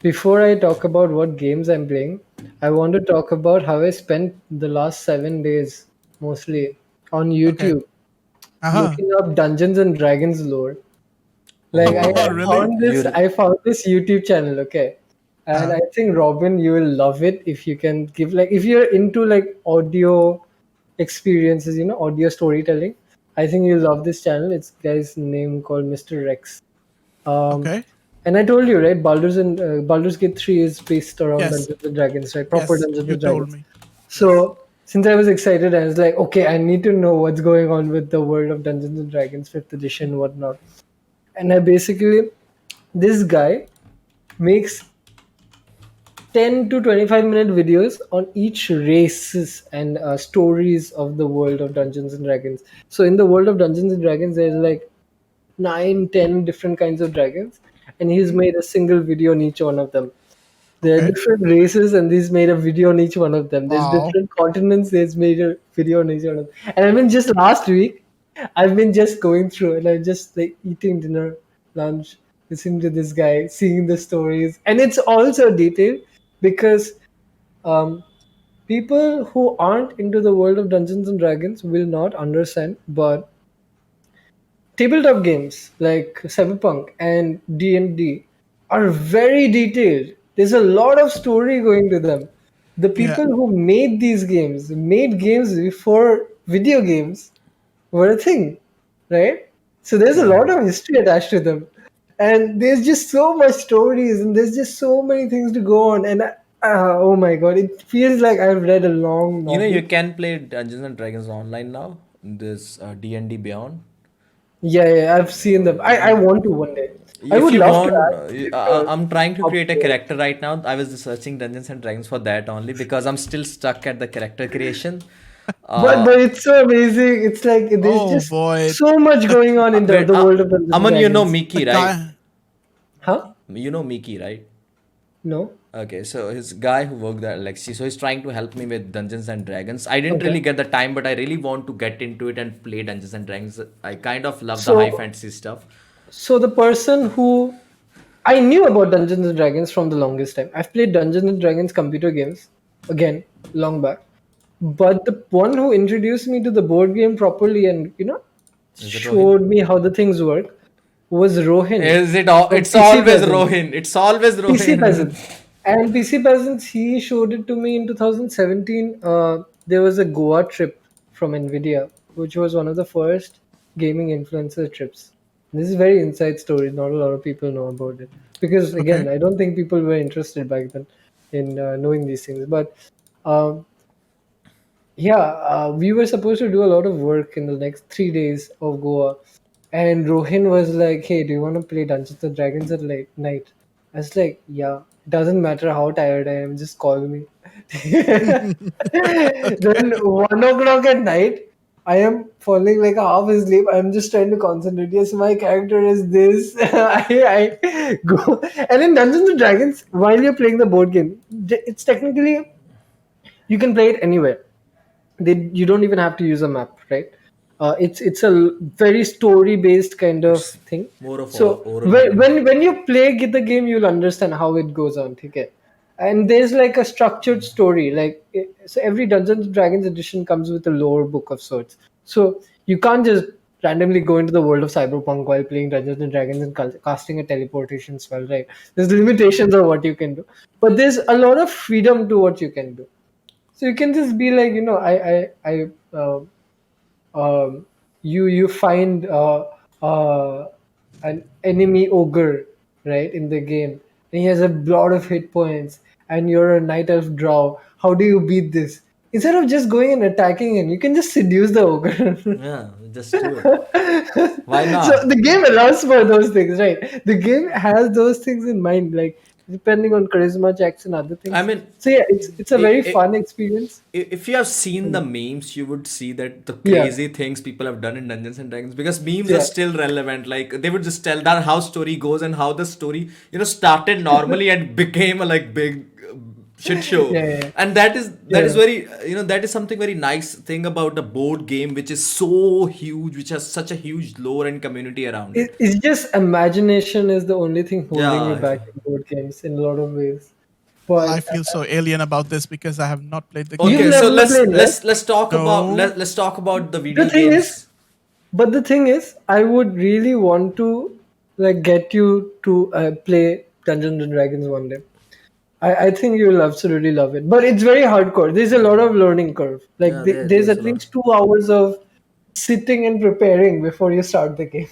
Before I talk about what games I'm playing, I want to talk about how I spent the last 7 days mostly on Okay. YouTube Uh-huh. looking up Dungeons and Dragons lore. Like I, Oh, I Really? found this you I found this YouTube channel, okay. And Uh-huh. I think Robin, you will love it if you can give like if you're into like audio experiences, audio storytelling. I think you'll love this channel. It's guy's name called Mr. Rex. Um, Okay. and I told you, right? Baldur's Gate 3 is based around Yes. Dungeons and Dragons, right? Proper Yes. Dungeons You and told Dragons. me. Yes. So since I was excited, I was like, okay, I need to know what's going on with the world of Dungeons and Dragons, fifth edition, whatnot. And I basically, this guy makes 10 to 25-minute videos on each races and stories of the world of Dungeons and Dragons. So in the world of Dungeons and Dragons, there's like 9, 10 different kinds of dragons, and he's Mhm. made a single video on each one of them. There are Okay. different races, and he's made a video on each one of them. There's Wow. different continents. There's made a video on each one of them. And I mean, just last week, I've been just going through, and I'm just like eating dinner, lunch, listening to this guy, seeing the stories, and it's also detailed because um, people who aren't into the world of Dungeons and Dragons will not understand, but tabletop games like Cyberpunk and D&D are very detailed. There's a lot of story going to them. The Yeah. people who made these games made games before video games were a thing, right? So there's a lot of history attached to them. And there's just so much stories and there's just so many things to go on. And oh my god, it feels like I've read a long You know, novel. you can play Dungeons and Dragons online now. This D&D Beyond. Yeah, I've seen them. I want to one day. I If would you love to want, actually I'm trying to create a upgrade. character right now. I was searching Dungeons and Dragons for that only because I'm still stuck at the character creation. Uh, But it's so amazing. It's like there's Oh just boy. so much The going on in wait, the world of Dungeons and Aman, you know Dragons. the Mickey, right? guy. Huh? You know Mickey, right? No? Okay, so his guy who worked at Alexi, so he's trying to help me with Dungeons and Dragons. I didn't Okay. really get the time, but I really want to get into it and play Dungeons and Dragons. I kind of love the high So fantasy stuff. so the person who I knew about Dungeons and Dragons from the longest time. I've played Dungeons and Dragons computer games again long back. But the one who introduced me to the board game properly and Is it Rohin? showed me how the things work was Rohin Is it all? from It's PC always Peasants. Rohin. It's always PC Rohin. Peasants. And PC Peasants, he showed it to me in 2017. There was a Goa trip from NVIDIA, which was one of the first gaming influencer trips. This is a very inside story. Not a lot of people know about it. Because, Okay. again, I don't think people were interested back then in knowing these things. But um, yeah, we were supposed to do a lot of work in the next 3 days of Goa. And Rohin was like, hey, do you want to play Dungeons and Dragons at late night? I was like, yeah, doesn't matter how tired I am, just call me. Then 1 o'clock at night, I am falling like half asleep. I'm just trying to concentrate. Yes, my character is this. I go. And in Dungeons and Dragons, while you're playing the board game, it's technically, you can play it anywhere. You don't even have to use a map, right? It's a very story based kind of It's thing. more of So oral when narrative. when you play the game, you'll understand how it goes on. Okay, and there's like a structured story. So every Dungeons and Dragons edition comes with a lore book of sorts. So you can't just randomly go into the world of Cyberpunk while playing Dungeons and Dragons and casting a teleportation spell, right? There's limitations of what you can do, but there's a lot of freedom to what you can do. So you can just be like, you find an enemy ogre, right, in the game, and he has a lot of hit points, and you're a night elf drow. how do you beat this? Instead of just going and attacking him, you can just seduce the ogre. Yeah, just do it. Why So not? the game allows for those things, right? The game has those things in mind, like depending on charisma checks and other I things. mean, So yeah, it's a very fun experience. if you have seen the memes, you would see that the Yeah, crazy things people have done in Dungeons and Dragons, because memes are yeah, still relevant. Like they would just tell that how story goes and how the story, started normally and became a like big shit show. yeah, yeah, And that is yeah. very, that is something very nice thing about a board game which is so huge, which has such a huge lore and community around it. It's just imagination is the only thing holding you Yeah. back in board games in a lot of ways. Well, I But feel so alien about this because I have not played the you've Okay, game. so never let's played, right? let's let's talk about No. let's talk about the The video thing is, games. but the thing is, I would really want to like get you to play Dungeons and Dragons one day. I think you will absolutely love it. But it's very hardcore. There's a lot of learning curve. Like Yeah, there's there's a at lot. least 2 hours of sitting and preparing before you start the game.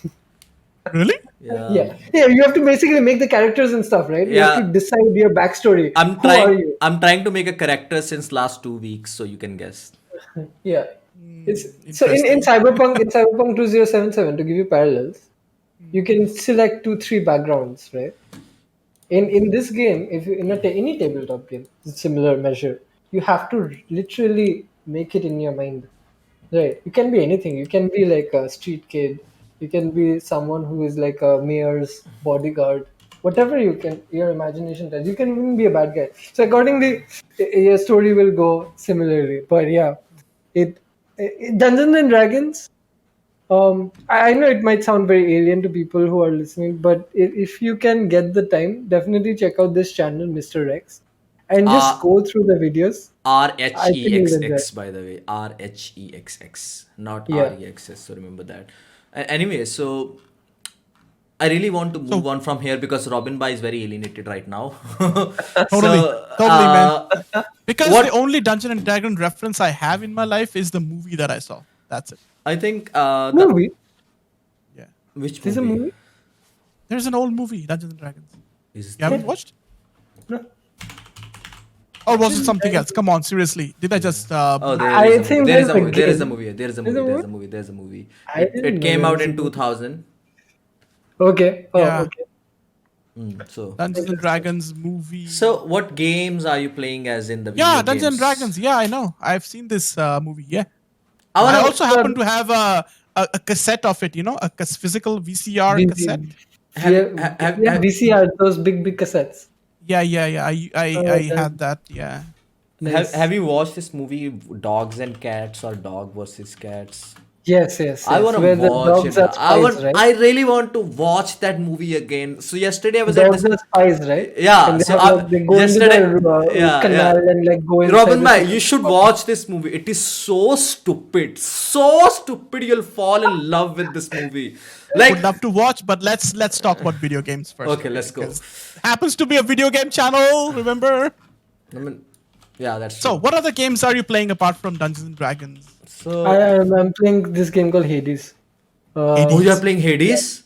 Really? Yeah. Yeah. Yeah, you have to basically make the characters and stuff, right? You have to Yeah. decide your backstory. I'm Who are trying you? I'm trying to make a character since last 2 weeks, so you can guess. Yeah. It's so in Interesting. Cyberpunk 2077, to give you parallels, you can select 2 3 backgrounds, right? In this game, if you any tabletop game, similar measure, you have to literally make it in your mind. Right. You can be anything. You can be like a street kid. You can be someone who is like a mayor's bodyguard. Whatever you can, your imagination tells. You can even be a bad guy. So accordingly, your story will go similarly. But yeah, Dungeons and Dragons. I know it might sound very alien to people who are listening, but if you can get the time, definitely check out this channel, Mr. Rex, and just R go through the videos. R I H think E you'll X enjoy. X by the way. RHEXX, not Yeah. REXS, so remember that. Anyway, so I really want to move So on from here because Robin Bai is very alienated right now. totally, So, totally, man. Because the what only Dungeon and Dragon reference I have in my life is the movie that I saw. That's it. I think the Movie. Yeah. which There's a movie movie. There's an old movie, Dungeons and Dragons. is You haven't there? watched? No. Or was it something else? Come on, seriously. Did I just Oh, there I is a movie. think There is there's a a movie. There is a game. movie. There is a There's a movie. There's movie? a movie. There's a movie. I It didn't know came there out was a in movie. 2000. Okay. Oh, Yeah. okay. So Dungeons and Interesting. Dragons movie? so what games are you playing as in the Yeah, video Dungeons and games? Dragons. Yeah, I know. I've seen this movie. Yeah. I I wanna also happen to have a cassette of it, a physical VCR cassette. VC, have yeah, you yeah, VCR, those big cassettes. Yeah, yeah, yeah. I Okay. had that. Yeah. Nice. have you watched this movie Dogs and Cats or Dog versus Cats? Yes, yes, I yes. want to Where the watch dogs it. are spies, right? I really want to watch that movie again. So yesterday I was at Dogs this. are spies, right? Yeah. And they So have like they go into yesterday, the yeah, canal yeah. and like go inside Robin the Bhai, you secret should compartment. watch this movie. It is so stupid, so stupid. You'll fall in love with this movie. Would Like, love to watch, but let's talk about video games first. okay, let's go. Because happens to be a video game channel, remember? I mean, yeah, that's So, true. what other games are you playing apart from Dungeons and Dragons? So, I'm playing this game called Hades. oh, Hades. you're playing Hades?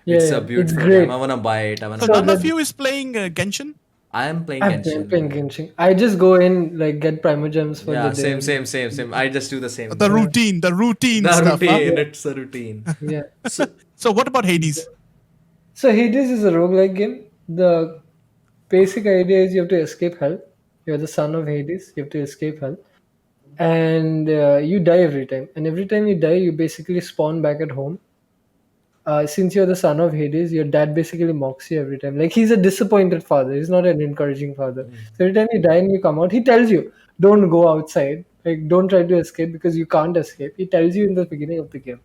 Yeah, It's yeah, a it's beautiful great. game. I wanna buy it. I wanna So So buy none it. of the you is playing Genshin? I am playing I'm playing Genshin. Genshin. I just go in like get Primogems for the Yeah, day. same. I just do the same The thing. routine The stuff, huh? routine. It's a routine. Yeah. So, So, what about Hades? So Hades is a roguelike game. The basic idea is you have to escape hell. You're the son of Hades. You have to escape hell, and you die every time. And every time you die, you basically spawn back at home. Since you're the son of Hades, your dad basically mocks you every time. Like he's a disappointed father. He's not an encouraging father. So every time you die and you come out, he tells you, "Don't go outside. Like don't try to escape because you can't escape." He tells you in the beginning of the game,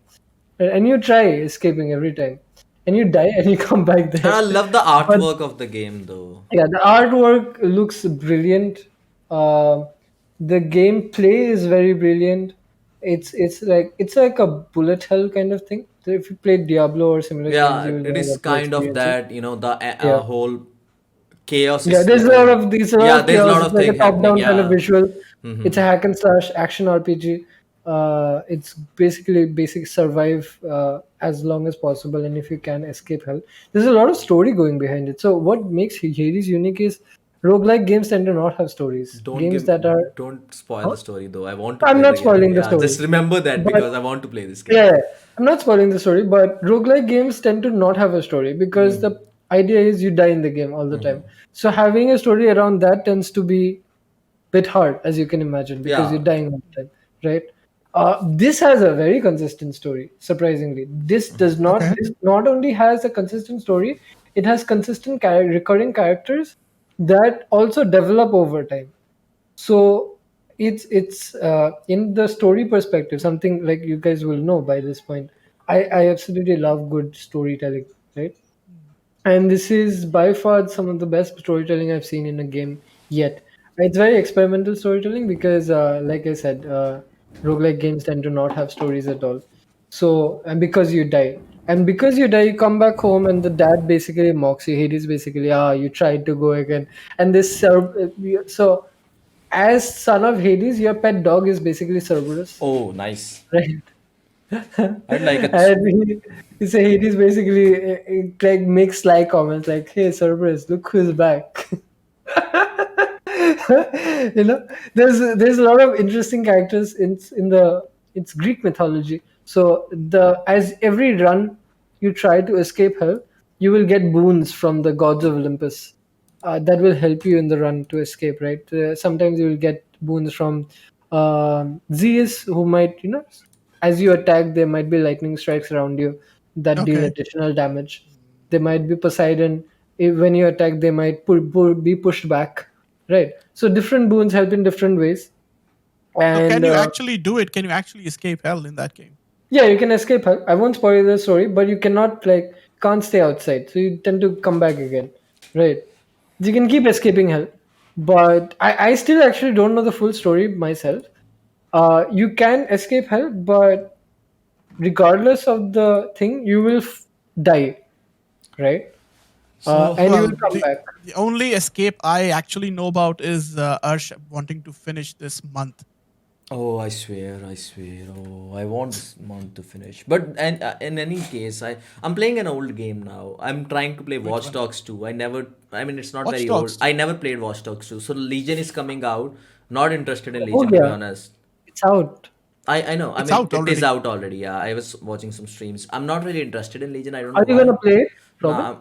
and you try escaping every time, and you die and you come back and I there. love the But artwork of the game though. yeah, the artwork looks brilliant. Uh, the gameplay is very brilliant. It's like a bullet hell kind of thing. So if you play Diablo or similar games, Yeah, you will it know is what you're kind of experiencing. that, the Yeah, whole chaos yeah. is There's a lot of these, a lot yeah, of there's a chaos. lot It's of like a thing happening. top-down kind of Yeah. visual. It's a Mm-hmm. hack and slash action RPG. It's basically basic survive as long as possible, and if you can escape hell, there's a lot of story going behind it. So what makes Hades unique is roguelike games tend to not have stories. Don't Games give, that are, don't spoil huh? the story though. I want to I'm play not the game. spoiling the Yeah, story, just remember that but because I want to play this game. yeah, I'm not spoiling the story. But roguelike games tend to not have a story because the idea is you die in the game all the time. So having a story around that tends to be bit hard, as you can imagine, because you're Yeah. dying all the time, right? This has a very consistent story. Surprisingly, this does not. Okay. This not only has a consistent story, it has consistent recurring characters that also develop over time. So it's in the story perspective, something like you guys will know by this point. I absolutely love good storytelling, right? And this is by far some of the best storytelling I've seen in a game yet. It's very experimental storytelling because, like I said, roguelike games tend to not have stories at all. So, and because you die, you come back home, and the dad basically mocks you. Hades basically, you tried to go again, and so as son of Hades, your pet dog is basically Cerberus, Oh, nice. right? I'd like it. And he say Hades basically like makes sly comments like, "Hey Cerberus, look who's back." You know, there's a lot of interesting characters in the it's Greek mythology. So the as every run you try to escape hell, you will get boons from the gods of Olympus that will help you in the run to escape. Right? Sometimes you will get boons from Zeus, who might as you attack, there might be lightning strikes around you that deal Okay. additional damage. There might be Poseidon. When you attack, they might be pushed back. Right. So different boons help in different ways. So can And you actually do it? Can you actually escape hell in that game? yeah, you can escape hell. I won't spoil the story, but you cannot can't stay outside. So you tend to come back again. Right. You can keep escaping hell. But I still actually don't know the full story myself. You can escape hell, but regardless of the thing, you will die, right? So, And you Well, will come back. the only escape I actually know about is Arsh wanting to finish this month. oh, I swear, I swear. Oh, I want this month to finish. But and in any case, I'm playing an old game now. I'm trying to play Which Watch one? Dogs 2. I mean, it's not Watch very old. Dogs I 2. never played Watch Dogs 2. So Legion is coming out. Not interested in Oh Legion, to be yeah, honest. it's out. I know. I It's mean, out it is already. out already. Yeah, I was watching some streams. I'm not really interested in Legion. I don't know Are you why. gonna play it, Robin? Nah,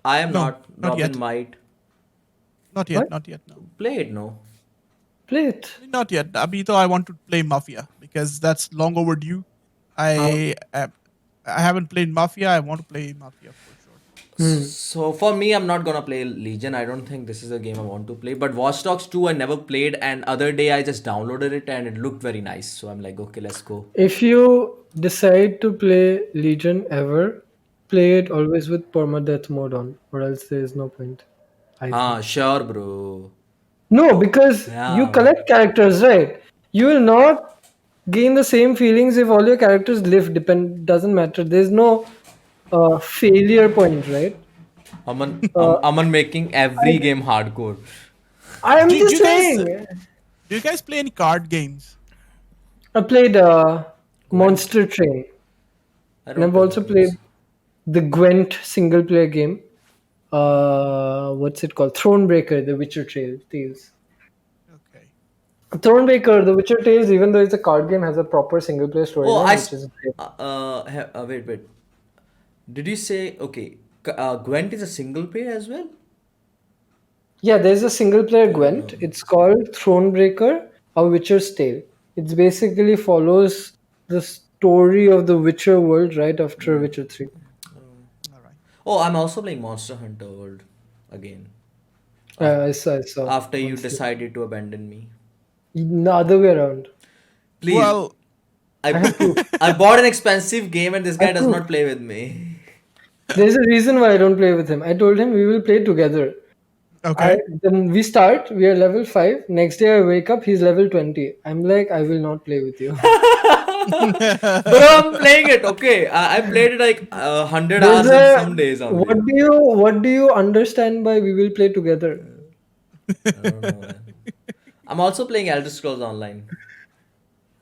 I am No, not. not Robin yet. might Not yet. What? Not yet. No. play it. No. Play it. Not yet. Abhi to I want to play Mafia because that's long overdue. Uh, I haven't played Mafia. I want to play Mafia for sure. hmm. So for me, I'm not gonna play Legion. I don't think this is a game I want to play. But Watch Dogs 2, I never played, and other day I just downloaded it and it looked very nice. So I'm like, okay, let's go. If you decide to play Legion ever, play it always with permadeath mode on, or else there is no point. I Ah, think. sure, bro. No, because you Yeah, man. collect characters, right? You will not gain the same feelings if all your characters live. Doesn't matter. There's no failure point, right? Uh, Aman making I every game hardcore. I am Do just you guys saying. play any card games? I played Gwent. Monster Train, I and don't I've play also those played games. the Gwent single player game. What's it called? Thronebreaker, The Witcher Tales. Okay. Thronebreaker, The Witcher Tales, even though it's a card game, has a proper single player Oh, storyline, which is great. wait, wait. Did you say okay? Gwent is a single player as well? Yeah, there's a single player I didn't know. Gwent. It's called Thronebreaker, A Witcher's Tale. It basically follows the story of the Witcher world right after Witcher 3. All right. Oh, I'm also playing Monster Hunter World again. Af- I saw. After you Monster. decided to abandon me. The other way around. Please, Well, I I have proof. I bought an expensive game and this I guy have does proof. not play with me. There's a reason why I don't play with him. I told him we will play together. okay. We start, we are level 5. Next day I wake up, he's level 20. I'm like, I will not play with you. Bro, I'm playing it. Okay, I played it like 100 hours in some days What only. do you understand by we will play together? I don't know, man. I'm also playing Elder Scrolls Online.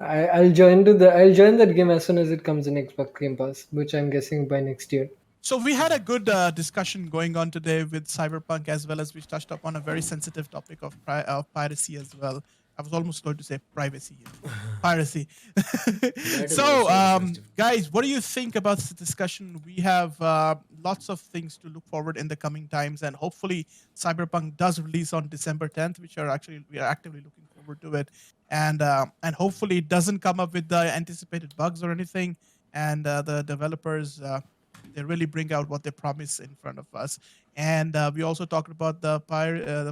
I'll join that game as soon as it comes in Xbox Game Pass, which I'm guessing by next year. So we had a good discussion going on today with Cyberpunk, as well as we touched upon a very sensitive topic of piracy as well. I was almost going to say privacy, piracy. That is So, also very sensitive. guys, what do you think about this discussion? We have lots of things to look forward in the coming times, and hopefully, Cyberpunk does release on December 10th, which we are actively looking forward to it, and hopefully it doesn't come up with the anticipated bugs or anything, and the developers. They really bring out what they promise in front of us. And we also talked about the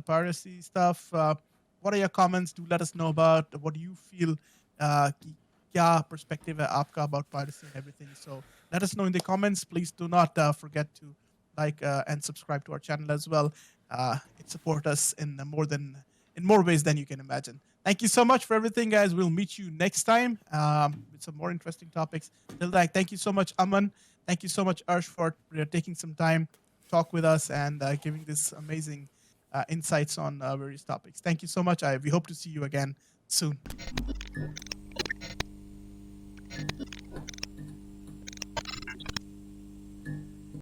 piracy stuff. What are your comments? Do let us know about what do you feel. कि क्या perspective है आपका about piracy and everything. So let us know in the comments. Please do not forget to like and subscribe to our channel as well. It supports us in more ways than you can imagine. Thank you so much for everything, guys. We'll meet you next time with some more interesting topics. Till then, thank you so much, Aman. Thank you so much, Arsh, for taking some time to talk with us and giving this amazing insights on various topics. Thank you so much. We hope to see you again soon.